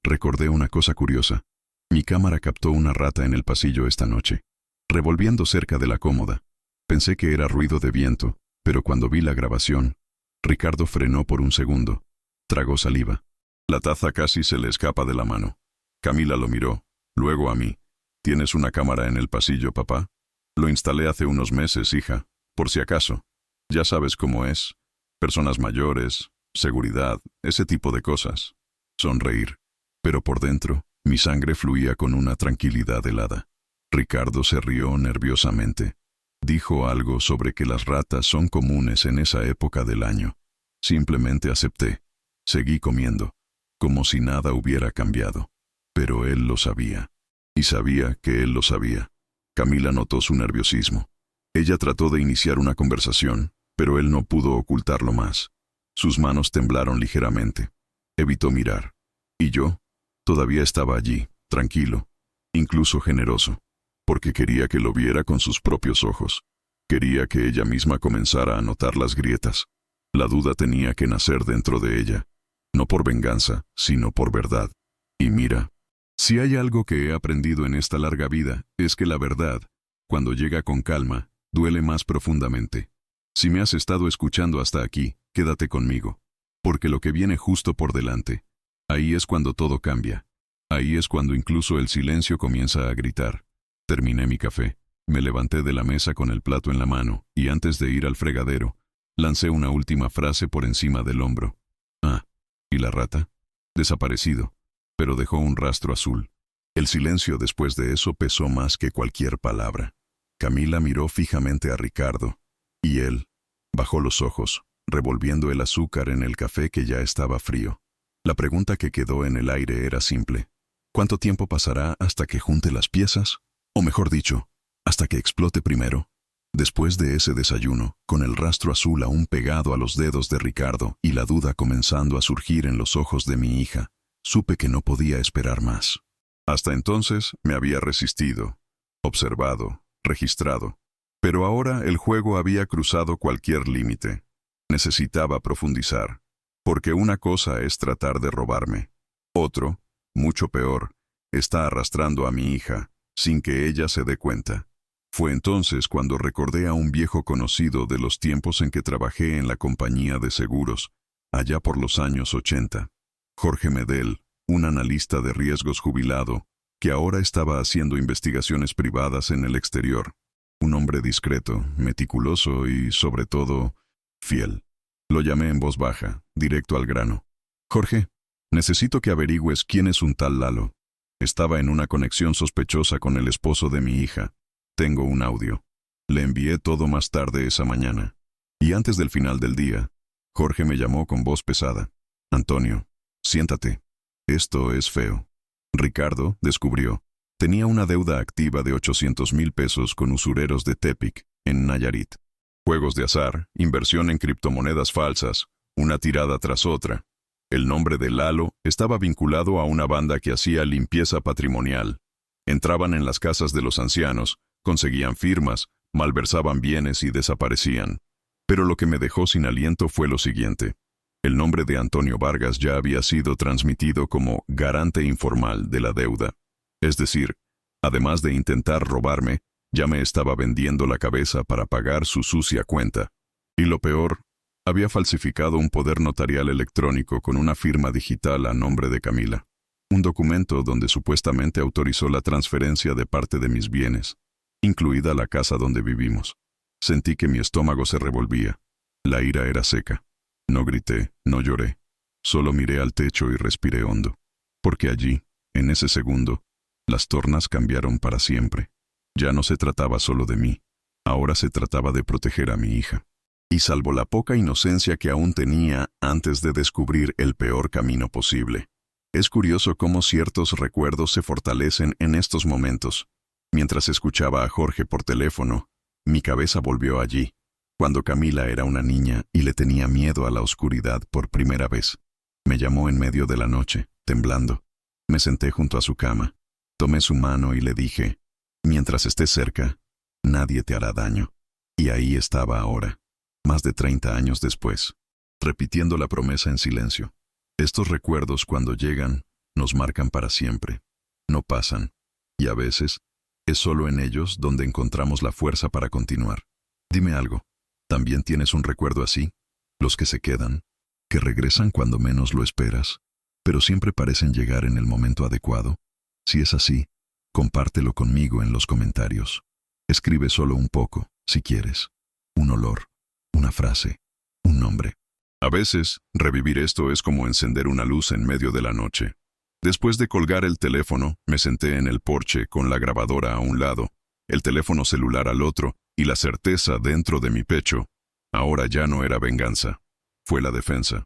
[SPEAKER 1] Recordé una cosa curiosa. Mi cámara captó una rata en el pasillo esta noche, revolviendo cerca de la cómoda. Pensé que era ruido de viento, pero cuando vi la grabación, Ricardo frenó por un segundo. Tragó saliva. La taza casi se le escapa de la mano. Camila lo miró, luego a mí. ¿Tienes una cámara en el pasillo, papá? Lo instalé hace unos meses, hija, por si acaso. Ya sabes cómo es. Personas mayores, seguridad, ese tipo de cosas. Sonreír. Pero por dentro, mi sangre fluía con una tranquilidad helada. Ricardo se rió nerviosamente. Dijo algo sobre que las ratas son comunes en esa época del año. Simplemente acepté. Seguí comiendo, como si nada hubiera cambiado. Pero él lo sabía. Y sabía que él lo sabía. Camila notó su nerviosismo. Ella trató de iniciar una conversación, pero él no pudo ocultarlo más. Sus manos temblaron ligeramente. Evitó mirar. Y yo, todavía estaba allí, tranquilo, incluso generoso, porque quería que lo viera con sus propios ojos. Quería que ella misma comenzara a notar las grietas. La duda tenía que nacer dentro de ella, no por venganza, sino por verdad. Y mira, si hay algo que he aprendido en esta larga vida, es que la verdad, cuando llega con calma, duele más profundamente. Si me has estado escuchando hasta aquí, quédate conmigo, porque lo que viene justo por delante, ahí es cuando todo cambia. Ahí es cuando incluso el silencio comienza a gritar. Terminé mi café, me levanté de la mesa con el plato en la mano, y antes de ir al fregadero, lancé una última frase por encima del hombro. ¿Y la rata? Desaparecido, pero dejó un rastro azul. El silencio después de eso pesó más que cualquier palabra. Camila miró fijamente a Ricardo, y él bajó los ojos, revolviendo el azúcar en el café que ya estaba frío. La pregunta que quedó en el aire era simple. ¿Cuánto tiempo pasará hasta que junte las piezas? O mejor dicho, hasta que explote primero. Después de ese desayuno, con el rastro azul aún pegado a los dedos de Ricardo y la duda comenzando a surgir en los ojos de mi hija, supe que no podía esperar más. Hasta entonces me había resistido, observado, registrado. Pero ahora el juego había cruzado cualquier límite. Necesitaba profundizar. Porque una cosa es tratar de robarme. Otro, mucho peor, está arrastrando a mi hija, sin que ella se dé cuenta. Fue entonces cuando recordé a un viejo conocido de los tiempos en que trabajé en la compañía de seguros, allá por los años 80. Jorge Medel, un analista de riesgos jubilado, que ahora estaba haciendo investigaciones privadas en el exterior. Un hombre discreto, meticuloso y, sobre todo, fiel. Lo llamé en voz baja, directo al grano. Jorge, necesito que averigües quién es un tal Lalo. Estaba en una conexión sospechosa con el esposo de mi hija. Tengo un audio. Le envié todo más tarde esa mañana. Y antes del final del día, Jorge me llamó con voz pesada. Antonio, siéntate. Esto es feo. Ricardo, descubrió, tenía una deuda activa de 800,000 pesos con usureros de Tepic, en Nayarit. Juegos de azar, inversión en criptomonedas falsas, una tirada tras otra. El nombre de Lalo estaba vinculado a una banda que hacía limpieza patrimonial. Entraban en las casas de los ancianos, conseguían firmas, malversaban bienes y desaparecían. Pero lo que me dejó sin aliento fue lo siguiente. El nombre de Antonio Vargas ya había sido transmitido como garante informal de la deuda. Es decir, además de intentar robarme, ya me estaba vendiendo la cabeza para pagar su sucia cuenta. Y lo peor, había falsificado un poder notarial electrónico con una firma digital a nombre de Camila. Un documento donde supuestamente autorizó la transferencia de parte de mis bienes, incluida la casa donde vivimos. Sentí que mi estómago se revolvía. La ira era seca. No grité, no lloré. Solo miré al techo y respiré hondo. Porque allí, en ese segundo, las tornas cambiaron para siempre. Ya no se trataba solo de mí. Ahora se trataba de proteger a mi hija. Y salvo la poca inocencia que aún tenía antes de descubrir el peor camino posible. Es curioso cómo ciertos recuerdos se fortalecen en estos momentos. Mientras escuchaba a Jorge por teléfono, mi cabeza volvió allí, cuando Camila era una niña y le tenía miedo a la oscuridad por primera vez. Me llamó en medio de la noche, temblando. Me senté junto a su cama, tomé su mano y le dije, mientras estés cerca, nadie te hará daño. Y ahí estaba ahora, más de 30 años después, repitiendo la promesa en silencio. Estos recuerdos, cuando llegan, nos marcan para siempre. No pasan, y a veces, es solo en ellos donde encontramos la fuerza para continuar. Dime algo. ¿También tienes un recuerdo así? Los que se quedan, que regresan cuando menos lo esperas, pero siempre parecen llegar en el momento adecuado. Si es así, compártelo conmigo en los comentarios. Escribe solo un poco, si quieres. Un olor, una frase, un nombre. A veces, revivir esto es como encender una luz en medio de la noche. Después de colgar el teléfono, me senté en el porche con la grabadora a un lado, el teléfono celular al otro, y la certeza dentro de mi pecho. Ahora ya no era venganza. Fue la defensa.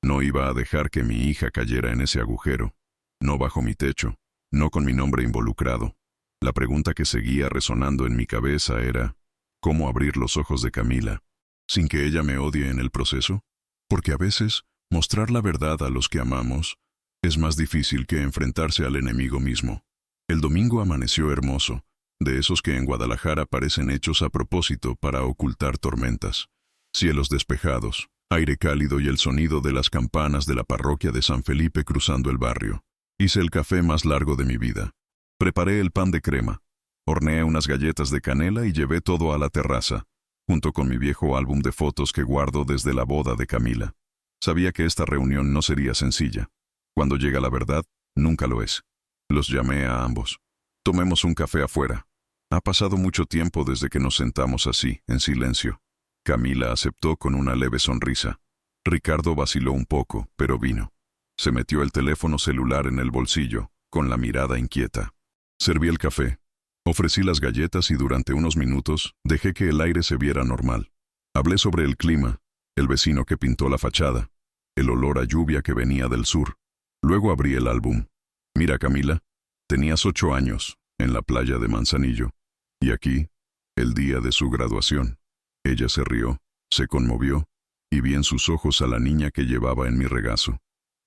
[SPEAKER 1] No iba a dejar que mi hija cayera en ese agujero. No bajo mi techo. No con mi nombre involucrado. La pregunta que seguía resonando en mi cabeza era, ¿cómo abrir los ojos de Camila? ¿Sin que ella me odie en el proceso? Porque a veces, mostrar la verdad a los que amamos es más difícil que enfrentarse al enemigo mismo. El domingo amaneció hermoso, de esos que en Guadalajara parecen hechos a propósito para ocultar tormentas. Cielos despejados, aire cálido y el sonido de las campanas de la parroquia de San Felipe cruzando el barrio. Hice el café más largo de mi vida. Preparé el pan de crema. Horneé unas galletas de canela y llevé todo a la terraza, junto con mi viejo álbum de fotos que guardo desde la boda de Camila. Sabía que esta reunión no sería sencilla. Cuando llega la verdad, nunca lo es. Los llamé a ambos. Tomemos un café afuera. Ha pasado mucho tiempo desde que nos sentamos así, en silencio. Camila aceptó con una leve sonrisa. Ricardo vaciló un poco, pero vino. Se metió el teléfono celular en el bolsillo, con la mirada inquieta. Serví el café. Ofrecí las galletas y durante unos minutos dejé que el aire se viera normal. Hablé sobre el clima, el vecino que pintó la fachada, el olor a lluvia que venía del sur. Luego abrí el álbum. Mira, Camila, tenías 8 años, en la playa de Manzanillo. Y aquí, el día de su graduación. Ella se rió, se conmovió, y vi en sus ojos a la niña que llevaba en mi regazo.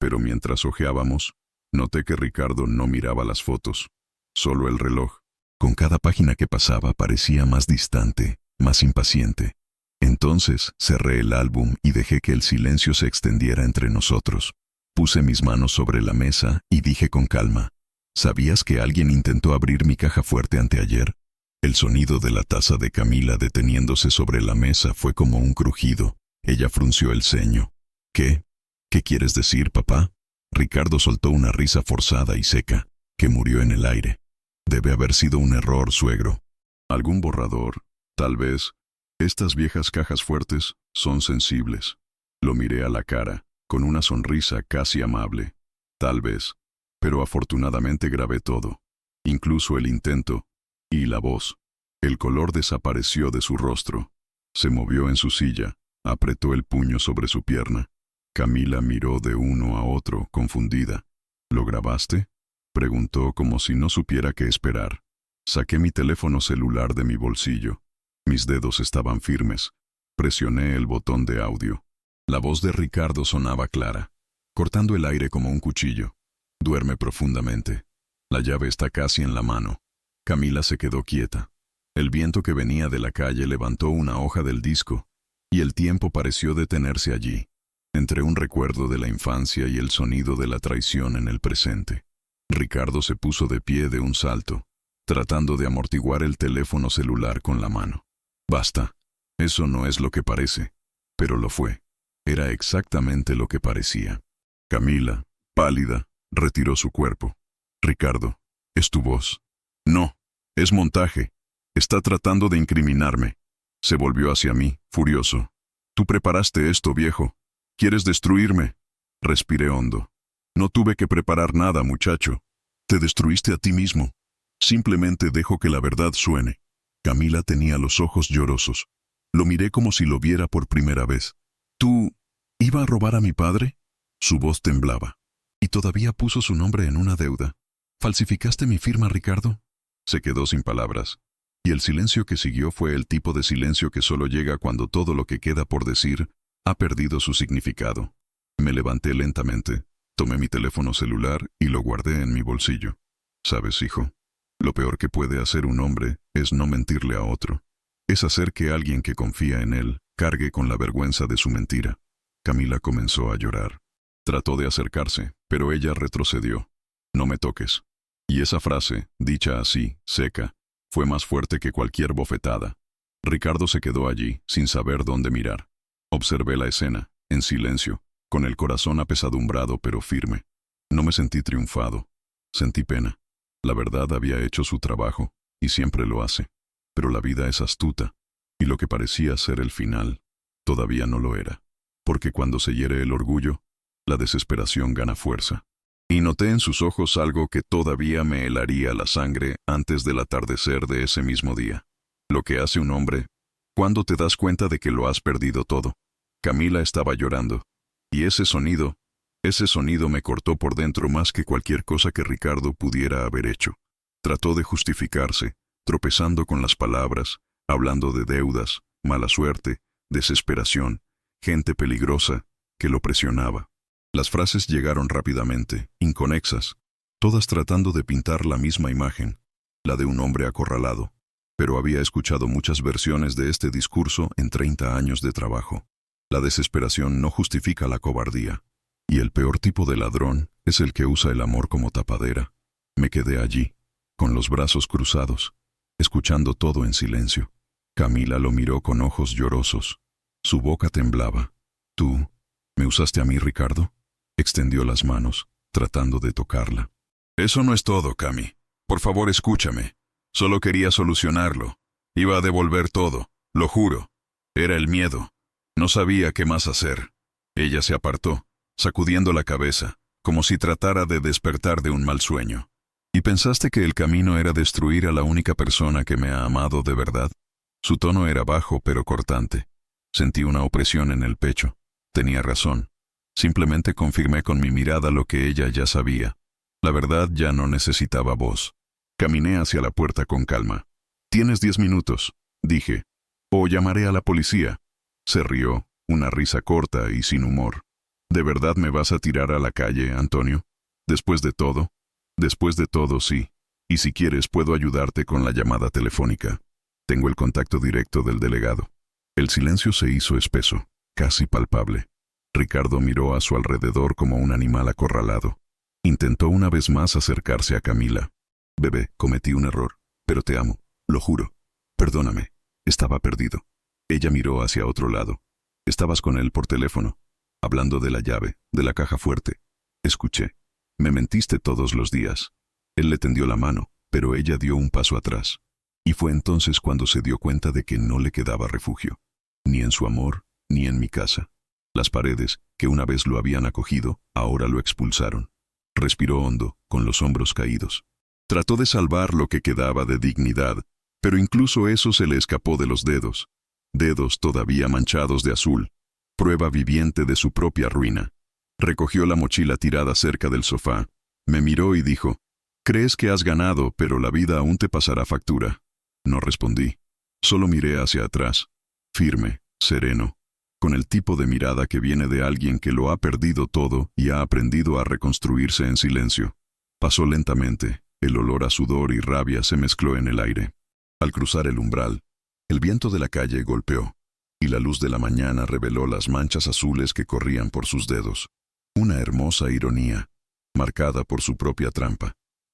[SPEAKER 1] Pero mientras hojeábamos, noté que Ricardo no miraba las fotos, solo el reloj. Con cada página que pasaba parecía más distante, más impaciente. Entonces cerré el álbum y dejé que el silencio se extendiera entre nosotros. Puse mis manos sobre la mesa y dije con calma, ¿sabías que alguien intentó abrir mi caja fuerte anteayer? El sonido de la taza de Camila deteniéndose sobre la mesa fue como un crujido. Ella frunció el ceño. ¿Qué? ¿Qué quieres decir, papá? Ricardo soltó una risa forzada y seca. que murió en el aire. Debe haber sido un error, suegro. Algún borrador, tal vez. Estas viejas cajas fuertes son sensibles. Lo miré a la cara, con una sonrisa casi amable. Tal vez. Pero afortunadamente grabé todo. Incluso el intento. Y la voz. El color desapareció de su rostro. Se movió en su silla, apretó el puño sobre su pierna. Camila miró de uno a otro, confundida. ¿Lo grabaste?, preguntó como si no supiera qué esperar. Saqué mi teléfono celular de mi bolsillo. Mis dedos estaban firmes. Presioné el botón de audio. La voz de Ricardo sonaba clara, cortando el aire como un cuchillo. Duerme profundamente. La llave está casi en la mano. Camila se quedó quieta. El viento que venía de la calle levantó una hoja del disco, y el tiempo pareció detenerse allí, entre un recuerdo de la infancia y el sonido de la traición en el presente. Ricardo se puso de pie de un salto, tratando de amortiguar el teléfono celular con la mano. Basta. Eso no es lo que parece. Pero lo fue. Era exactamente lo que parecía. Camila, pálida, retiró su cuerpo. Ricardo, ¿es tu voz? No, es montaje. Está tratando de incriminarme. Se volvió hacia mí, furioso. Tú preparaste esto, viejo. ¿Quieres destruirme? Respiré hondo. No tuve que preparar nada, muchacho. Te destruiste a ti mismo. Simplemente dejo que la verdad suene. Camila tenía los ojos llorosos. Lo miré como si lo viera por primera vez. ¿Tú iba a robar a mi padre? Su voz temblaba. Y todavía puso su nombre en una deuda. ¿Falsificaste mi firma, Ricardo? Se quedó sin palabras. Y el silencio que siguió fue el tipo de silencio que solo llega cuando todo lo que queda por decir ha perdido su significado. Me levanté lentamente, tomé mi teléfono celular y lo guardé en mi bolsillo. ¿Sabes, hijo? Lo peor que puede hacer un hombre es no mentirle a otro. Es hacer que alguien que confía en él cargue con la vergüenza de su mentira. Camila comenzó a llorar. Trató de acercarse, pero ella retrocedió. No me toques. Y esa frase, dicha así, seca, fue más fuerte que cualquier bofetada. Ricardo se quedó allí, sin saber dónde mirar. Observé la escena, en silencio, con el corazón apesadumbrado pero firme. No me sentí triunfado. Sentí pena. La verdad había hecho su trabajo, y siempre lo hace. Pero la vida es astuta, y lo que parecía ser el final, todavía no lo era. Porque cuando se hiere el orgullo, la desesperación gana fuerza. Y noté en sus ojos algo que todavía me helaría la sangre antes del atardecer de ese mismo día. Lo que hace un hombre, cuando te das cuenta de que lo has perdido todo. Camila estaba llorando. Y ese sonido me cortó por dentro más que cualquier cosa que Ricardo pudiera haber hecho. Trató de justificarse, tropezando con las palabras, hablando de deudas, mala suerte, desesperación, gente peligrosa, que lo presionaba. Las frases llegaron rápidamente, inconexas, todas tratando de pintar la misma imagen, la de un hombre acorralado. Pero había escuchado muchas versiones de este discurso en 30 años de trabajo. La desesperación no justifica la cobardía. Y el peor tipo de ladrón es el que usa el amor como tapadera. Me quedé allí, con los brazos cruzados, escuchando todo en silencio. Camila lo miró con ojos llorosos. Su boca temblaba. ¿Tú me usaste a mí, Ricardo? Extendió las manos, tratando de tocarla. Eso no es todo, Cami. Por favor, escúchame. Solo quería solucionarlo. Iba a devolver todo, lo juro. Era el miedo. No sabía qué más hacer. Ella se apartó, sacudiendo la cabeza, como si tratara de despertar de un mal sueño. ¿Y pensaste que el camino era destruir a la única persona que me ha amado de verdad? Su tono era bajo pero cortante. Sentí una opresión en el pecho. Tenía razón. Simplemente confirmé con mi mirada lo que ella ya sabía. La verdad ya no necesitaba voz. Caminé hacia la puerta con calma. «Tienes 10 minutos», dije. «O llamaré a la policía». Se rió, una risa corta y sin humor. «¿De verdad me vas a tirar a la calle, Antonio? Después de todo?» «Después de todo, sí. Y si quieres puedo ayudarte con la llamada telefónica. Tengo el contacto directo del delegado». El silencio se hizo espeso, casi palpable. Ricardo miró a su alrededor como un animal acorralado. Intentó una vez más acercarse a Camila. «Bebé, cometí un error, pero te amo, lo juro. Perdóname, estaba perdido». Ella miró hacia otro lado. «Estabas con él por teléfono, hablando de la llave, de la caja fuerte. Escuché. Me mentiste todos los días. Él le tendió la mano, pero ella dio un paso atrás. Y fue entonces cuando se dio cuenta de que no le quedaba refugio, ni en su amor, ni en mi casa. Las paredes, que una vez lo habían acogido, ahora lo expulsaron. Respiró hondo, con los hombros caídos. Trató de salvar lo que quedaba de dignidad, pero incluso eso se le escapó de los dedos. Dedos todavía manchados de azul, prueba viviente de su propia ruina. Recogió la mochila tirada cerca del sofá, me miró y dijo, «Crees que has ganado, pero la vida aún te pasará factura». No respondí. Solo miré hacia atrás, firme, sereno, con el tipo de mirada que viene de alguien que lo ha perdido todo y ha aprendido a reconstruirse en silencio. Pasó lentamente, el olor a sudor y rabia se mezcló en el aire. Al cruzar el umbral, el viento de la calle golpeó, y la luz de la mañana reveló las manchas azules que corrían por sus dedos. Una hermosa ironía, marcada por su propia trampa.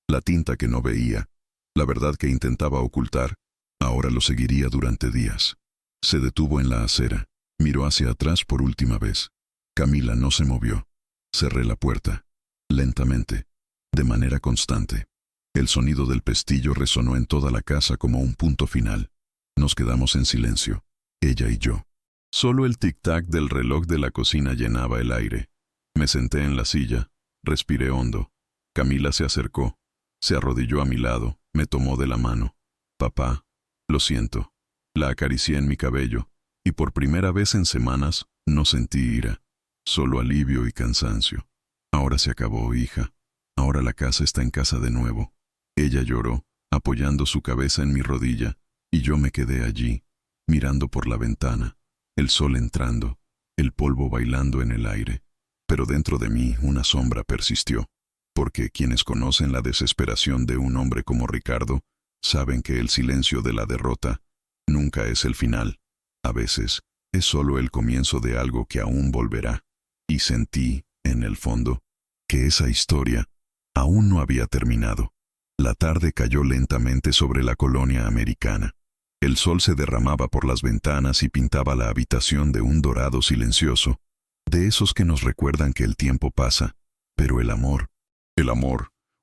[SPEAKER 1] La tinta que no veía, la verdad que intentaba ocultar, ahora lo seguiría durante días. Se detuvo en la acera, miró hacia atrás por última vez. Camila no se movió. Cerré la puerta, lentamente, de manera constante. El sonido del pestillo resonó en toda la casa como un punto final. Nos quedamos en silencio, ella y yo. Solo el tic-tac del reloj de la cocina llenaba el aire. Me senté en la silla, respiré hondo. Camila se acercó, se arrodilló a mi lado, me tomó de la mano. «Papá, lo siento». La acaricié en mi cabello, y por primera vez en semanas no sentí ira, solo alivio y cansancio. «Ahora se acabó, hija. Ahora la casa está en casa de nuevo». Ella lloró, apoyando su cabeza en mi rodilla, y yo me quedé allí, mirando por la ventana, el sol entrando, el polvo bailando en el aire. Pero dentro de mí una sombra persistió, porque quienes conocen la desesperación de un hombre como Ricardo, saben que el silencio de la derrota nunca es el final. A veces, es solo el comienzo de algo que aún volverá. Y sentí, en el fondo, que esa historia aún no había terminado. La tarde cayó lentamente sobre la colonia americana. El sol se derramaba por las ventanas y pintaba la habitación de un dorado silencioso, de esos que nos recuerdan que el tiempo pasa, pero el amor,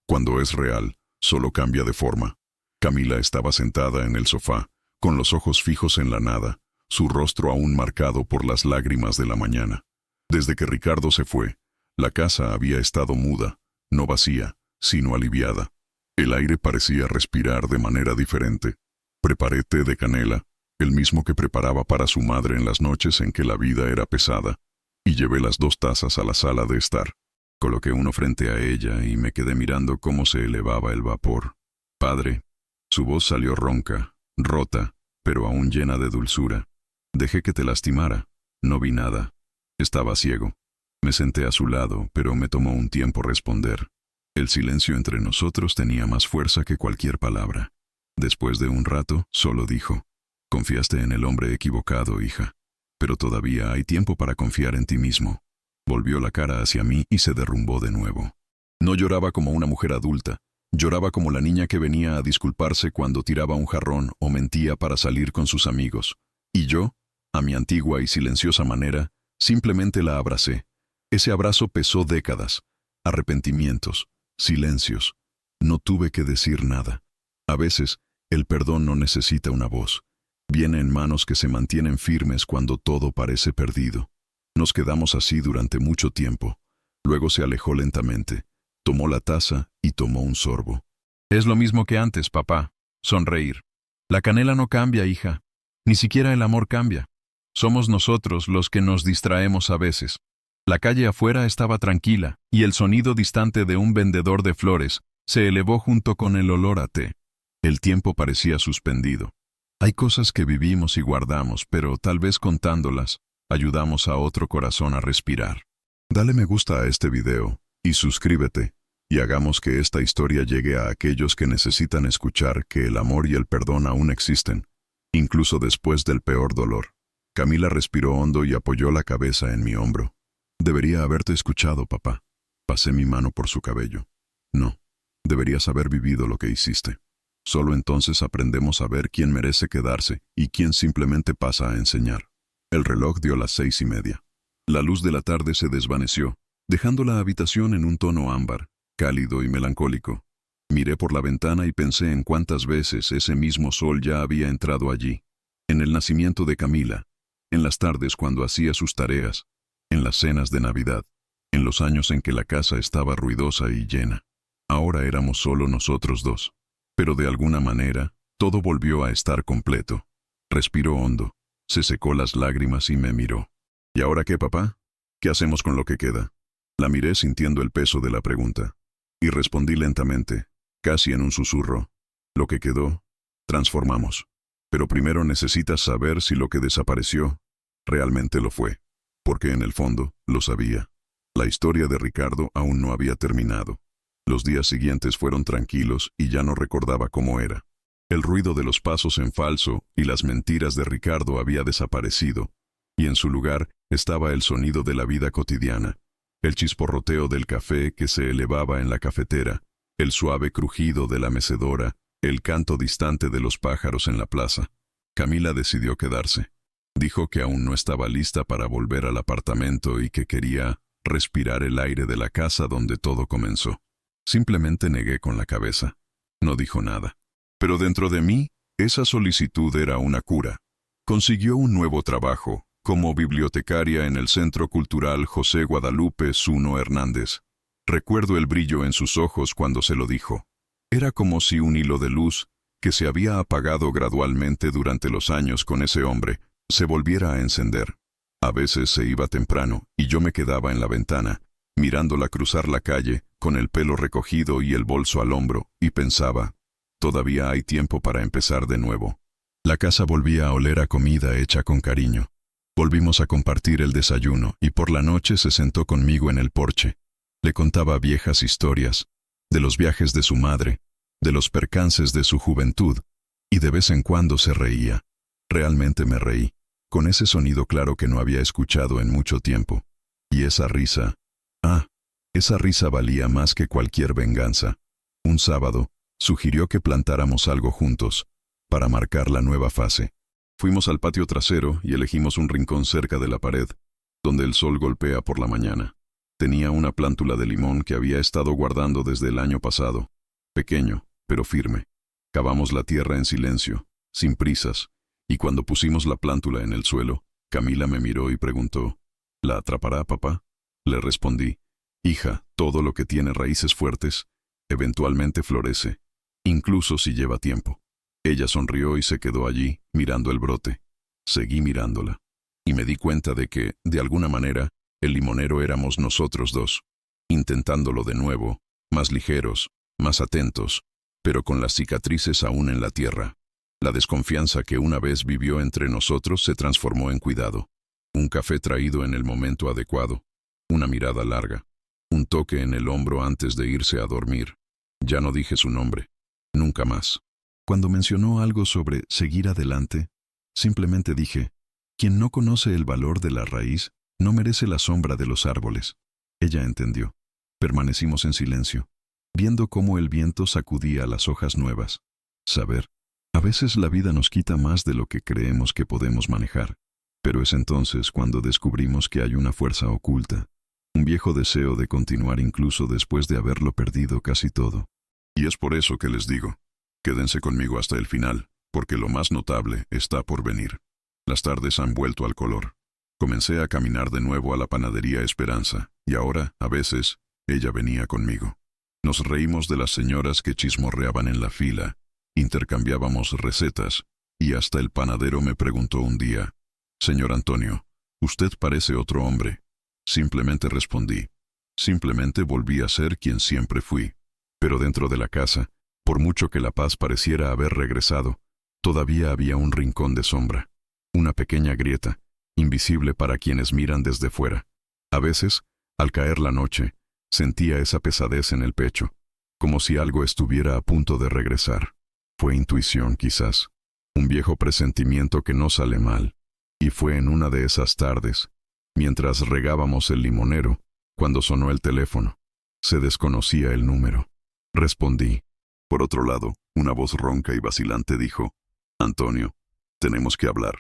[SPEAKER 1] cuando es real, solo cambia de forma. Camila estaba sentada en el sofá, con los ojos fijos en la nada, su rostro aún marcado por las lágrimas de la mañana. Desde que Ricardo se fue, la casa había estado muda, no vacía, sino aliviada. El aire parecía respirar de manera diferente. Preparé té de canela, el mismo que preparaba para su madre en las noches en que la vida era pesada, y llevé las 2 tazas a la sala de estar. Coloqué uno frente a ella y me quedé mirando cómo se elevaba el vapor. «Padre». Su voz salió ronca, rota, pero aún llena de dulzura. «Dejé que te lastimara. No vi nada. Estaba ciego». Me senté a su lado, pero me tomó un tiempo responder. El silencio entre nosotros tenía más fuerza que cualquier palabra. Después de un rato, solo dijo, «Confiaste en el hombre equivocado, hija. Pero todavía hay tiempo para confiar en ti mismo». Volvió la cara hacia mí y se derrumbó de nuevo. No lloraba como una mujer adulta. Lloraba como la niña que venía a disculparse cuando tiraba un jarrón o mentía para salir con sus amigos. Y yo, a mi antigua y silenciosa manera, simplemente la abracé. Ese abrazo pesó décadas, arrepentimientos, silencios. No tuve que decir nada. A veces, el perdón no necesita una voz. Viene en manos que se mantienen firmes cuando todo parece perdido. Nos quedamos así durante mucho tiempo. Luego se alejó lentamente. Tomó la taza y tomó un sorbo. «Es lo mismo que antes, papá». Sonreír. «La canela no cambia, hija. Ni siquiera el amor cambia. Somos nosotros los que nos distraemos a veces». La calle afuera estaba tranquila, y el sonido distante de un vendedor de flores se elevó junto con el olor a té. El tiempo parecía suspendido. Hay cosas que vivimos y guardamos, pero tal vez contándolas, ayudamos a otro corazón a respirar. Dale me gusta a este video, y suscríbete, y hagamos que esta historia llegue a aquellos que necesitan escuchar que el amor y el perdón aún existen, incluso después del peor dolor. Camila respiró hondo y apoyó la cabeza en mi hombro. «Debería haberte escuchado, papá». Pasé mi mano por su cabello. «No, deberías haber vivido lo que hiciste. Solo entonces aprendemos a ver quién merece quedarse y quién simplemente pasa a enseñar». El reloj dio las 6:30. La luz de la tarde se desvaneció, dejando la habitación en un tono ámbar, cálido y melancólico. Miré por la ventana y pensé en cuántas veces ese mismo sol ya había entrado allí. En el nacimiento de Camila, en las tardes cuando hacía sus tareas, en las cenas de Navidad, en los años en que la casa estaba ruidosa y llena. Ahora éramos solo nosotros dos. Pero de alguna manera, todo volvió a estar completo. Respiró hondo, se secó las lágrimas y me miró. ¿Y ahora qué, papá? ¿Qué hacemos con lo que queda? La miré sintiendo el peso de la pregunta. Y respondí lentamente, casi en un susurro. Lo que quedó, transformamos. Pero primero necesitas saber si lo que desapareció realmente lo fue. Porque en el fondo, lo sabía. La historia de Ricardo aún no había terminado. Los días siguientes fueron tranquilos y ya no recordaba cómo era. El ruido de los pasos en falso y las mentiras de Ricardo había desaparecido, y en su lugar estaba el sonido de la vida cotidiana, el chisporroteo del café que se elevaba en la cafetera, el suave crujido de la mecedora, el canto distante de los pájaros en la plaza. Camila decidió quedarse. Dijo que aún no estaba lista para volver al apartamento y que quería respirar el aire de la casa donde todo comenzó. Simplemente negué con la cabeza. No dijo nada. Pero dentro de mí, esa solicitud era una cura. Consiguió un nuevo trabajo, como bibliotecaria en el Centro Cultural José Guadalupe Zuno Hernández. Recuerdo el brillo en sus ojos cuando se lo dijo. Era como si un hilo de luz, que se había apagado gradualmente durante los años con ese hombre, se volviera a encender. A veces se iba temprano y yo me quedaba en la ventana, mirándola cruzar la calle, con el pelo recogido y el bolso al hombro, y pensaba, todavía hay tiempo para empezar de nuevo. La casa volvía a oler a comida hecha con cariño. Volvimos a compartir el desayuno y por la noche se sentó conmigo en el porche. Le contaba viejas historias, de los viajes de su madre, de los percances de su juventud, y de vez en cuando se reía. Realmente me reí, con ese sonido claro que no había escuchado en mucho tiempo. Y esa risa, esa risa valía más que cualquier venganza. Un sábado, sugirió que plantáramos algo juntos, para marcar la nueva fase. Fuimos al patio trasero y elegimos un rincón cerca de la pared, donde el sol golpea por la mañana. Tenía una plántula de limón que había estado guardando desde el año pasado. Pequeño, pero firme. Cavamos la tierra en silencio, sin prisas, y cuando pusimos la plántula en el suelo, Camila me miró y preguntó, ¿la atrapará, papá? Le respondí, hija, todo lo que tiene raíces fuertes, eventualmente florece, incluso si lleva tiempo. Ella sonrió y se quedó allí, mirando el brote. Seguí mirándola. Y me di cuenta de que, de alguna manera, el limonero éramos nosotros dos, intentándolo de nuevo, más ligeros, más atentos, pero con las cicatrices aún en la tierra. La desconfianza que una vez vivió entre nosotros se transformó en cuidado. Un café traído en el momento adecuado, una mirada larga, un toque en el hombro antes de irse a dormir. Ya no dije su nombre, nunca más. Cuando mencionó algo sobre seguir adelante, simplemente dije, quien no conoce el valor de la raíz, no merece la sombra de los árboles. Ella entendió. Permanecimos en silencio, viendo cómo el viento sacudía las hojas nuevas. Saber, a veces la vida nos quita más de lo que creemos que podemos manejar, pero es entonces cuando descubrimos que hay una fuerza oculta, un viejo deseo de continuar incluso después de haberlo perdido casi todo. Y es por eso que les digo, quédense conmigo hasta el final, porque lo más notable está por venir. Las tardes han vuelto al color. Comencé a caminar de nuevo a la panadería Esperanza, y ahora, a veces, ella venía conmigo. Nos reímos de las señoras que chismorreaban en la fila, intercambiábamos recetas, y hasta el panadero me preguntó un día, «Señor Antonio, usted parece otro hombre». Simplemente respondí. Simplemente volví a ser quien siempre fui. Pero dentro de la casa, por mucho que la paz pareciera haber regresado, todavía había un rincón de sombra, una pequeña grieta, invisible para quienes miran desde fuera. A veces, al caer la noche, sentía esa pesadez en el pecho, como si algo estuviera a punto de regresar. Fue intuición, quizás, un viejo presentimiento que no sale mal, y fue en una de esas tardes, mientras regábamos el limonero, cuando sonó el teléfono. Se desconocía el número. Respondí. Por otro lado, una voz ronca y vacilante dijo, «Antonio, tenemos que hablar».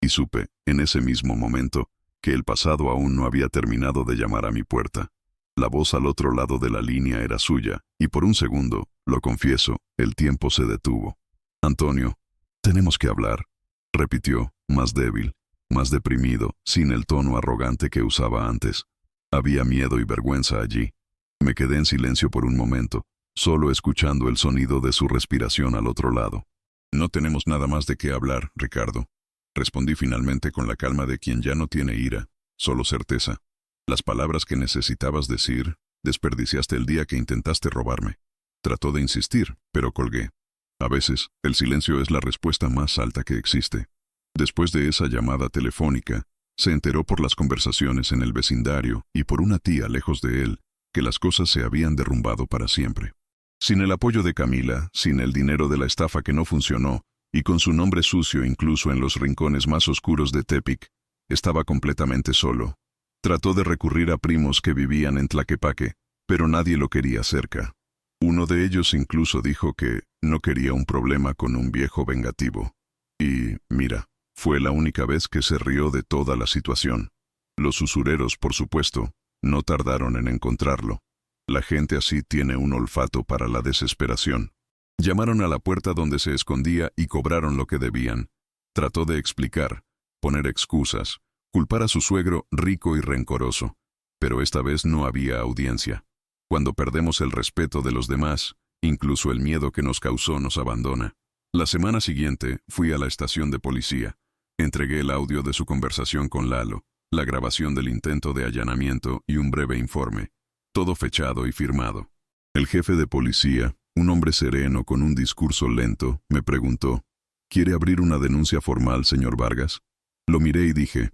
[SPEAKER 1] Y supe, en ese mismo momento, que el pasado aún no había terminado de llamar a mi puerta. La voz al otro lado de la línea era suya, y por un segundo, lo confieso, el tiempo se detuvo. Antonio, tenemos que hablar, repitió, más débil, más deprimido, sin el tono arrogante que usaba antes. Había miedo y vergüenza allí. Me quedé en silencio por un momento, solo escuchando el sonido de su respiración al otro lado. No tenemos nada más de qué hablar, Ricardo. Respondí finalmente con la calma de quien ya no tiene ira, solo certeza. Las palabras que necesitabas decir, desperdiciaste el día que intentaste robarme. Trató de insistir, pero colgué. A veces, el silencio es la respuesta más alta que existe. Después de esa llamada telefónica, se enteró por las conversaciones en el vecindario y por una tía lejos de él, que las cosas se habían derrumbado para siempre. Sin el apoyo de Camila, sin el dinero de la estafa que no funcionó, y con su nombre sucio incluso en los rincones más oscuros de Tepic, estaba completamente solo. Trató de recurrir a primos que vivían en Tlaquepaque, pero nadie lo quería cerca. Uno de ellos incluso dijo que no quería un problema con un viejo vengativo. Y, mira, fue la única vez que se rió de toda la situación. Los usureros, por supuesto, no tardaron en encontrarlo. La gente así tiene un olfato para la desesperación. Llamaron a la puerta donde se escondía y cobraron lo que debían. Trató de explicar, poner excusas, culpar a su suegro rico y rencoroso. Pero esta vez no había audiencia. Cuando perdemos el respeto de los demás, incluso el miedo que nos causó nos abandona. La semana siguiente fui a la estación de policía. Entregué el audio de su conversación con Lalo, la grabación del intento de allanamiento y un breve informe. Todo fechado y firmado. El jefe de policía, un hombre sereno con un discurso lento, me preguntó, ¿quiere abrir una denuncia formal, señor Vargas? Lo miré y dije,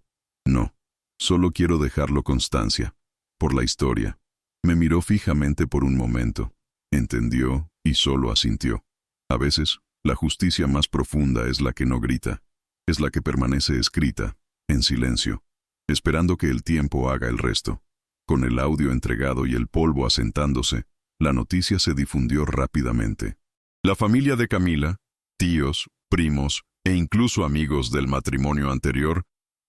[SPEAKER 1] no, solo quiero dejarlo constancia, por la historia. Me miró fijamente por un momento, entendió y solo asintió. A veces, la justicia más profunda es la que no grita, es la que permanece escrita, en silencio, esperando que el tiempo haga el resto. Con el audio entregado y el polvo asentándose, la noticia se difundió rápidamente. La familia de Camila, tíos, primos e incluso amigos del matrimonio anterior,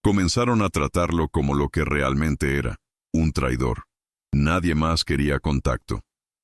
[SPEAKER 1] comenzaron a tratarlo como lo que realmente era, un traidor. Nadie más quería contacto.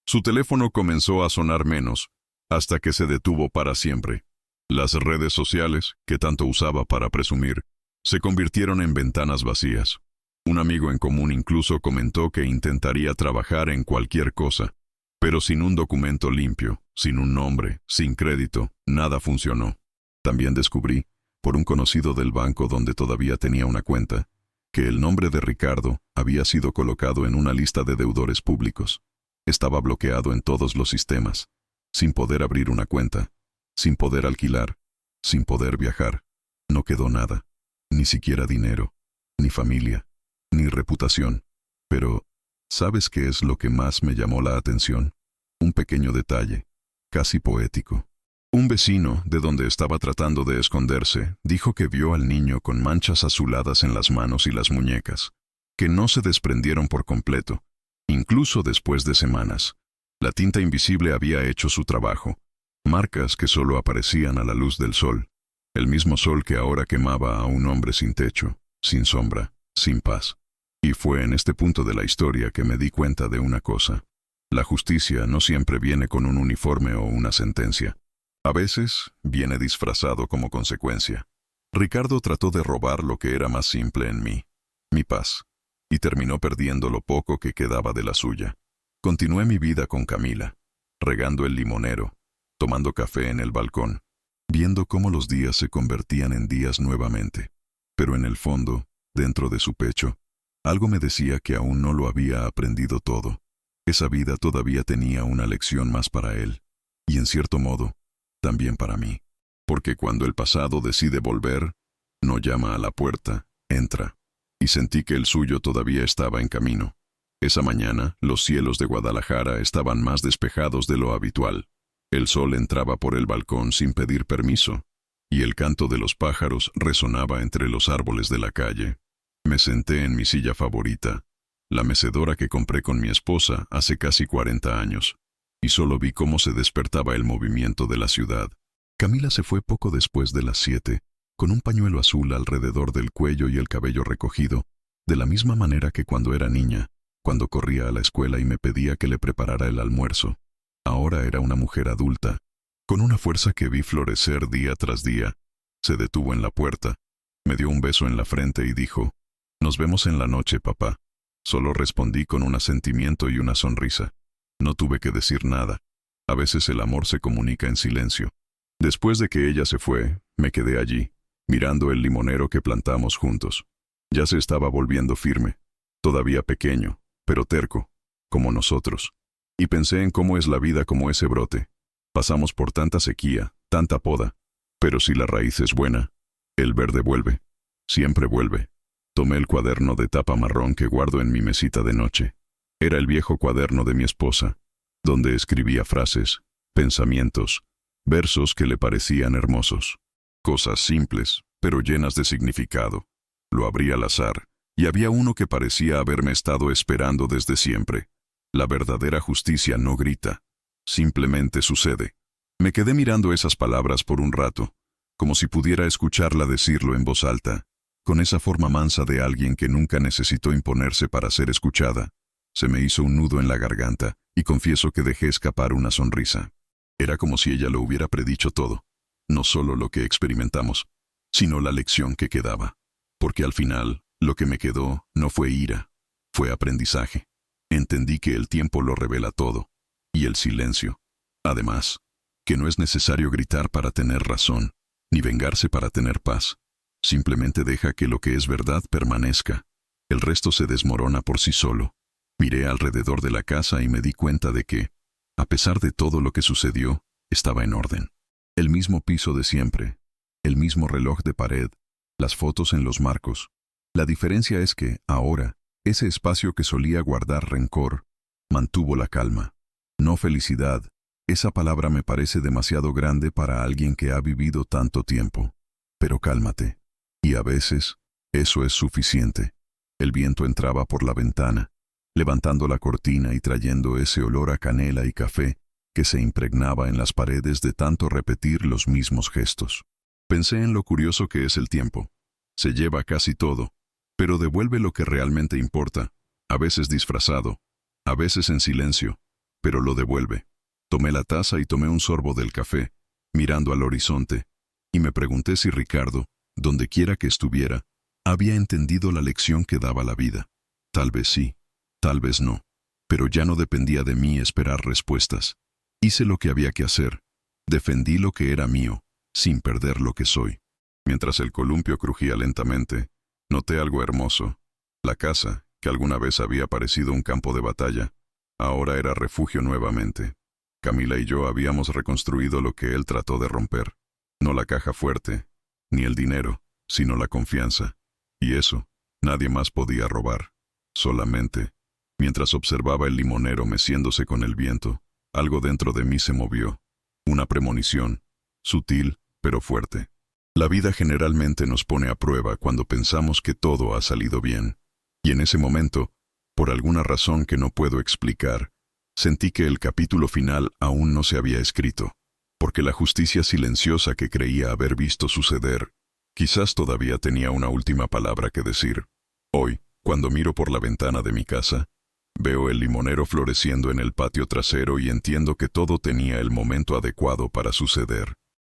[SPEAKER 1] Su teléfono comenzó a sonar menos, hasta que se detuvo para siempre. Las redes sociales, que tanto usaba para presumir, se convirtieron en ventanas vacías. Un amigo en común incluso comentó que intentaría trabajar en cualquier cosa, pero sin un documento limpio, sin un nombre, sin crédito, nada funcionó. También descubrí, por un conocido del banco donde todavía tenía una cuenta, que el nombre de Ricardo había sido colocado en una lista de deudores públicos. Estaba bloqueado en todos los sistemas, sin poder abrir una cuenta, sin poder alquilar, sin poder viajar. No quedó nada, ni siquiera dinero, ni familia, ni reputación. Pero, ¿sabes qué es lo que más me llamó la atención? Un pequeño detalle, casi poético. Un vecino, de donde estaba tratando de esconderse, dijo que vio al niño con manchas azuladas en las manos y las muñecas, que no se desprendieron por completo, incluso después de semanas. La tinta invisible había hecho su trabajo, marcas que solo aparecían a la luz del sol, el mismo sol que ahora quemaba a un hombre sin techo, sin sombra, sin paz. Y fue en este punto de la historia que me di cuenta de una cosa. La justicia no siempre viene con un uniforme o una sentencia. A veces, viene disfrazado como consecuencia. Ricardo trató de robar lo que era más simple en mí, mi paz, y terminó perdiendo lo poco que quedaba de la suya. Continué mi vida con Camila, regando el limonero, tomando café en el balcón, viendo cómo los días se convertían en días nuevamente. Pero en el fondo, dentro de su pecho, algo me decía que aún no lo había aprendido todo. Esa vida todavía tenía una lección más para él, y en cierto modo, también para mí. Porque cuando el pasado decide volver, no llama a la puerta, entra. Y sentí que el suyo todavía estaba en camino. Esa mañana, los cielos de Guadalajara estaban más despejados de lo habitual. El sol entraba por el balcón sin pedir permiso, y el canto de los pájaros resonaba entre los árboles de la calle. Me senté en mi silla favorita, la mecedora que compré con mi esposa hace casi 40 años, y solo vi cómo se despertaba el movimiento de la ciudad. Camila se fue poco después de las 7, con un pañuelo azul alrededor del cuello y el cabello recogido, de la misma manera que cuando era niña, cuando corría a la escuela y me pedía que le preparara el almuerzo. Ahora era una mujer adulta, con una fuerza que vi florecer día tras día. Se detuvo en la puerta, me dio un beso en la frente y dijo, «Nos vemos en la noche, papá». Solo respondí con un asentimiento y una sonrisa. No tuve que decir nada. A veces el amor se comunica en silencio. Después de que ella se fue, me quedé allí, mirando el limonero que plantamos juntos. Ya se estaba volviendo firme, todavía pequeño, pero terco, como nosotros. Y pensé en cómo es la vida como ese brote. Pasamos por tanta sequía, tanta poda, pero si la raíz es buena, el verde vuelve, siempre vuelve. Tomé el cuaderno de tapa marrón que guardo en mi mesita de noche. Era el viejo cuaderno de mi esposa, donde escribía frases, pensamientos, versos que le parecían hermosos. Cosas simples, pero llenas de significado. Lo abrí al azar, y había uno que parecía haberme estado esperando desde siempre. La verdadera justicia no grita, simplemente sucede. Me quedé mirando esas palabras por un rato, como si pudiera escucharla decirlo en voz alta, con esa forma mansa de alguien que nunca necesitó imponerse para ser escuchada. Se me hizo un nudo en la garganta, y confieso que dejé escapar una sonrisa. Era como si ella lo hubiera predicho todo, no solo lo que experimentamos, sino la lección que quedaba. Porque al final, lo que me quedó no fue ira, fue aprendizaje. Entendí que el tiempo lo revela todo, y el silencio. Además, que no es necesario gritar para tener razón, ni vengarse para tener paz. Simplemente deja que lo que es verdad permanezca. El resto se desmorona por sí solo. Miré alrededor de la casa y me di cuenta de que, a pesar de todo lo que sucedió, estaba en orden. El mismo piso de siempre, el mismo reloj de pared, las fotos en los marcos. La diferencia es que, ahora, ese espacio que solía guardar rencor, mantuvo la calma. No felicidad, esa palabra me parece demasiado grande para alguien que ha vivido tanto tiempo. Pero cálmate. Y a veces, eso es suficiente. El viento entraba por la ventana, levantando la cortina y trayendo ese olor a canela y café que se impregnaba en las paredes de tanto repetir los mismos gestos. Pensé en lo curioso que es el tiempo. Se lleva casi todo, pero devuelve lo que realmente importa, a veces disfrazado, a veces en silencio, pero lo devuelve. Tomé la taza y tomé un sorbo del café, mirando al horizonte, y me pregunté si Ricardo, donde quiera que estuviera, había entendido la lección que daba la vida. Tal vez sí, tal vez no, pero ya no dependía de mí esperar respuestas. Hice lo que había que hacer, defendí lo que era mío, sin perder lo que soy. Mientras el columpio crujía lentamente, noté algo hermoso. La casa, que alguna vez había parecido un campo de batalla, ahora era refugio nuevamente. Camila y yo habíamos reconstruido lo que él trató de romper. No la caja fuerte, ni el dinero, sino la confianza. Y eso, nadie más podía robar. Solamente, mientras observaba el limonero meciéndose con el viento, algo dentro de mí se movió. Una premonición, sutil, pero fuerte. La vida generalmente nos pone a prueba cuando pensamos que todo ha salido bien. Y en ese momento, por alguna razón que no puedo explicar, sentí que el capítulo final aún no se había escrito, porque la justicia silenciosa que creía haber visto suceder, quizás todavía tenía una última palabra que decir. Hoy, cuando miro por la ventana de mi casa, veo el limonero floreciendo en el patio trasero y entiendo que todo tenía el momento adecuado para suceder.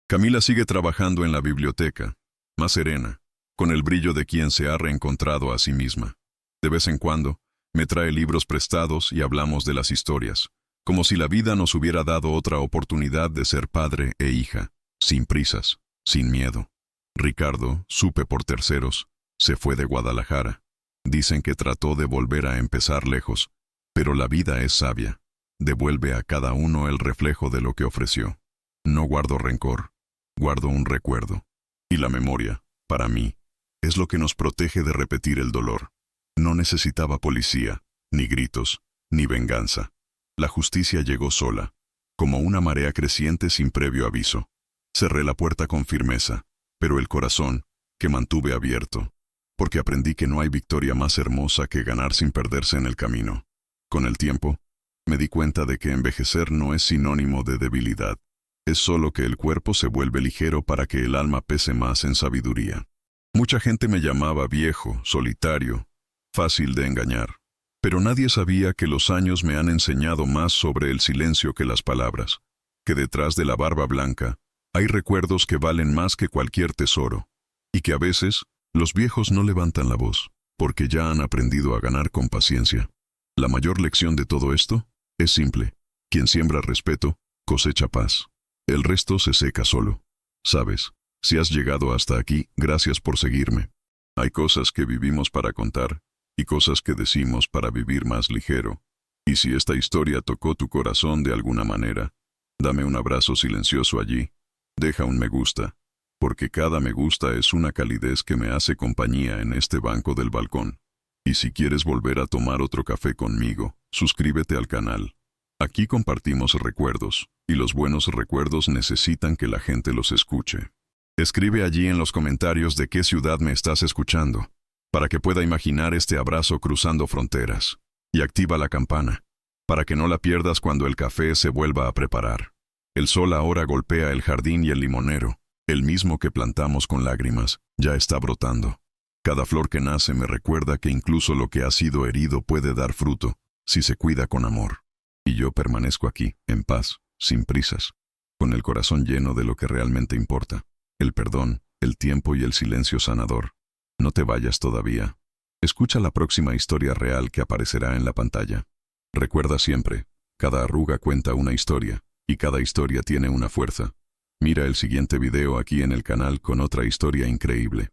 [SPEAKER 1] Camila sigue trabajando en la biblioteca, más serena, con el brillo de quien se ha reencontrado a sí misma. De vez en cuando, me trae libros prestados y hablamos de las historias, como si la vida nos hubiera dado otra oportunidad de ser padre e hija, sin prisas, sin miedo. Ricardo, supe por terceros, se fue de Guadalajara. Dicen que trató de volver a empezar lejos, pero la vida es sabia. Devuelve a cada uno el reflejo de lo que ofreció. No guardo rencor, guardo un recuerdo. Y la memoria, para mí, es lo que nos protege de repetir el dolor. No necesitaba policía, ni gritos, ni venganza. La justicia llegó sola, como una marea creciente sin previo aviso. Cerré la puerta con firmeza, pero el corazón, que mantuve abierto, porque aprendí que no hay victoria más hermosa que ganar sin perderse en el camino. Con el tiempo, me di cuenta de que envejecer no es sinónimo de debilidad. Es solo que el cuerpo se vuelve ligero para que el alma pese más en sabiduría. Mucha gente me llamaba viejo, solitario, fácil de engañar. Pero nadie sabía que los años me han enseñado más sobre el silencio que las palabras, que detrás de la barba blanca hay recuerdos que valen más que cualquier tesoro, y que a veces los viejos no levantan la voz, porque ya han aprendido a ganar con paciencia. La mayor lección de todo esto es simple: quien siembra respeto, cosecha paz. El resto se seca solo. Sabes, si has llegado hasta aquí, gracias por seguirme. Hay cosas que vivimos para contar, y cosas que decimos para vivir más ligero. Y si esta historia tocó tu corazón de alguna manera, dame un abrazo silencioso allí. Deja un me gusta, porque cada me gusta es una calidez que me hace compañía en este banco del balcón. Y si quieres volver a tomar otro café conmigo, suscríbete al canal. Aquí compartimos recuerdos, y los buenos recuerdos necesitan que la gente los escuche. Escribe allí en los comentarios de qué ciudad me estás escuchando, para que pueda imaginar este abrazo cruzando fronteras. Y activa la campana, para que no la pierdas cuando el café se vuelva a preparar. El sol ahora golpea el jardín y el limonero, el mismo que plantamos con lágrimas, ya está brotando. Cada flor que nace me recuerda que incluso lo que ha sido herido puede dar fruto, si se cuida con amor. Y yo permanezco aquí, en paz, sin prisas, con el corazón lleno de lo que realmente importa: el perdón, el tiempo y el silencio sanador. No te vayas todavía. Escucha la próxima historia real que aparecerá en la pantalla. Recuerda siempre, cada arruga cuenta una historia, y cada historia tiene una fuerza. Mira el siguiente video aquí en el canal con otra historia increíble.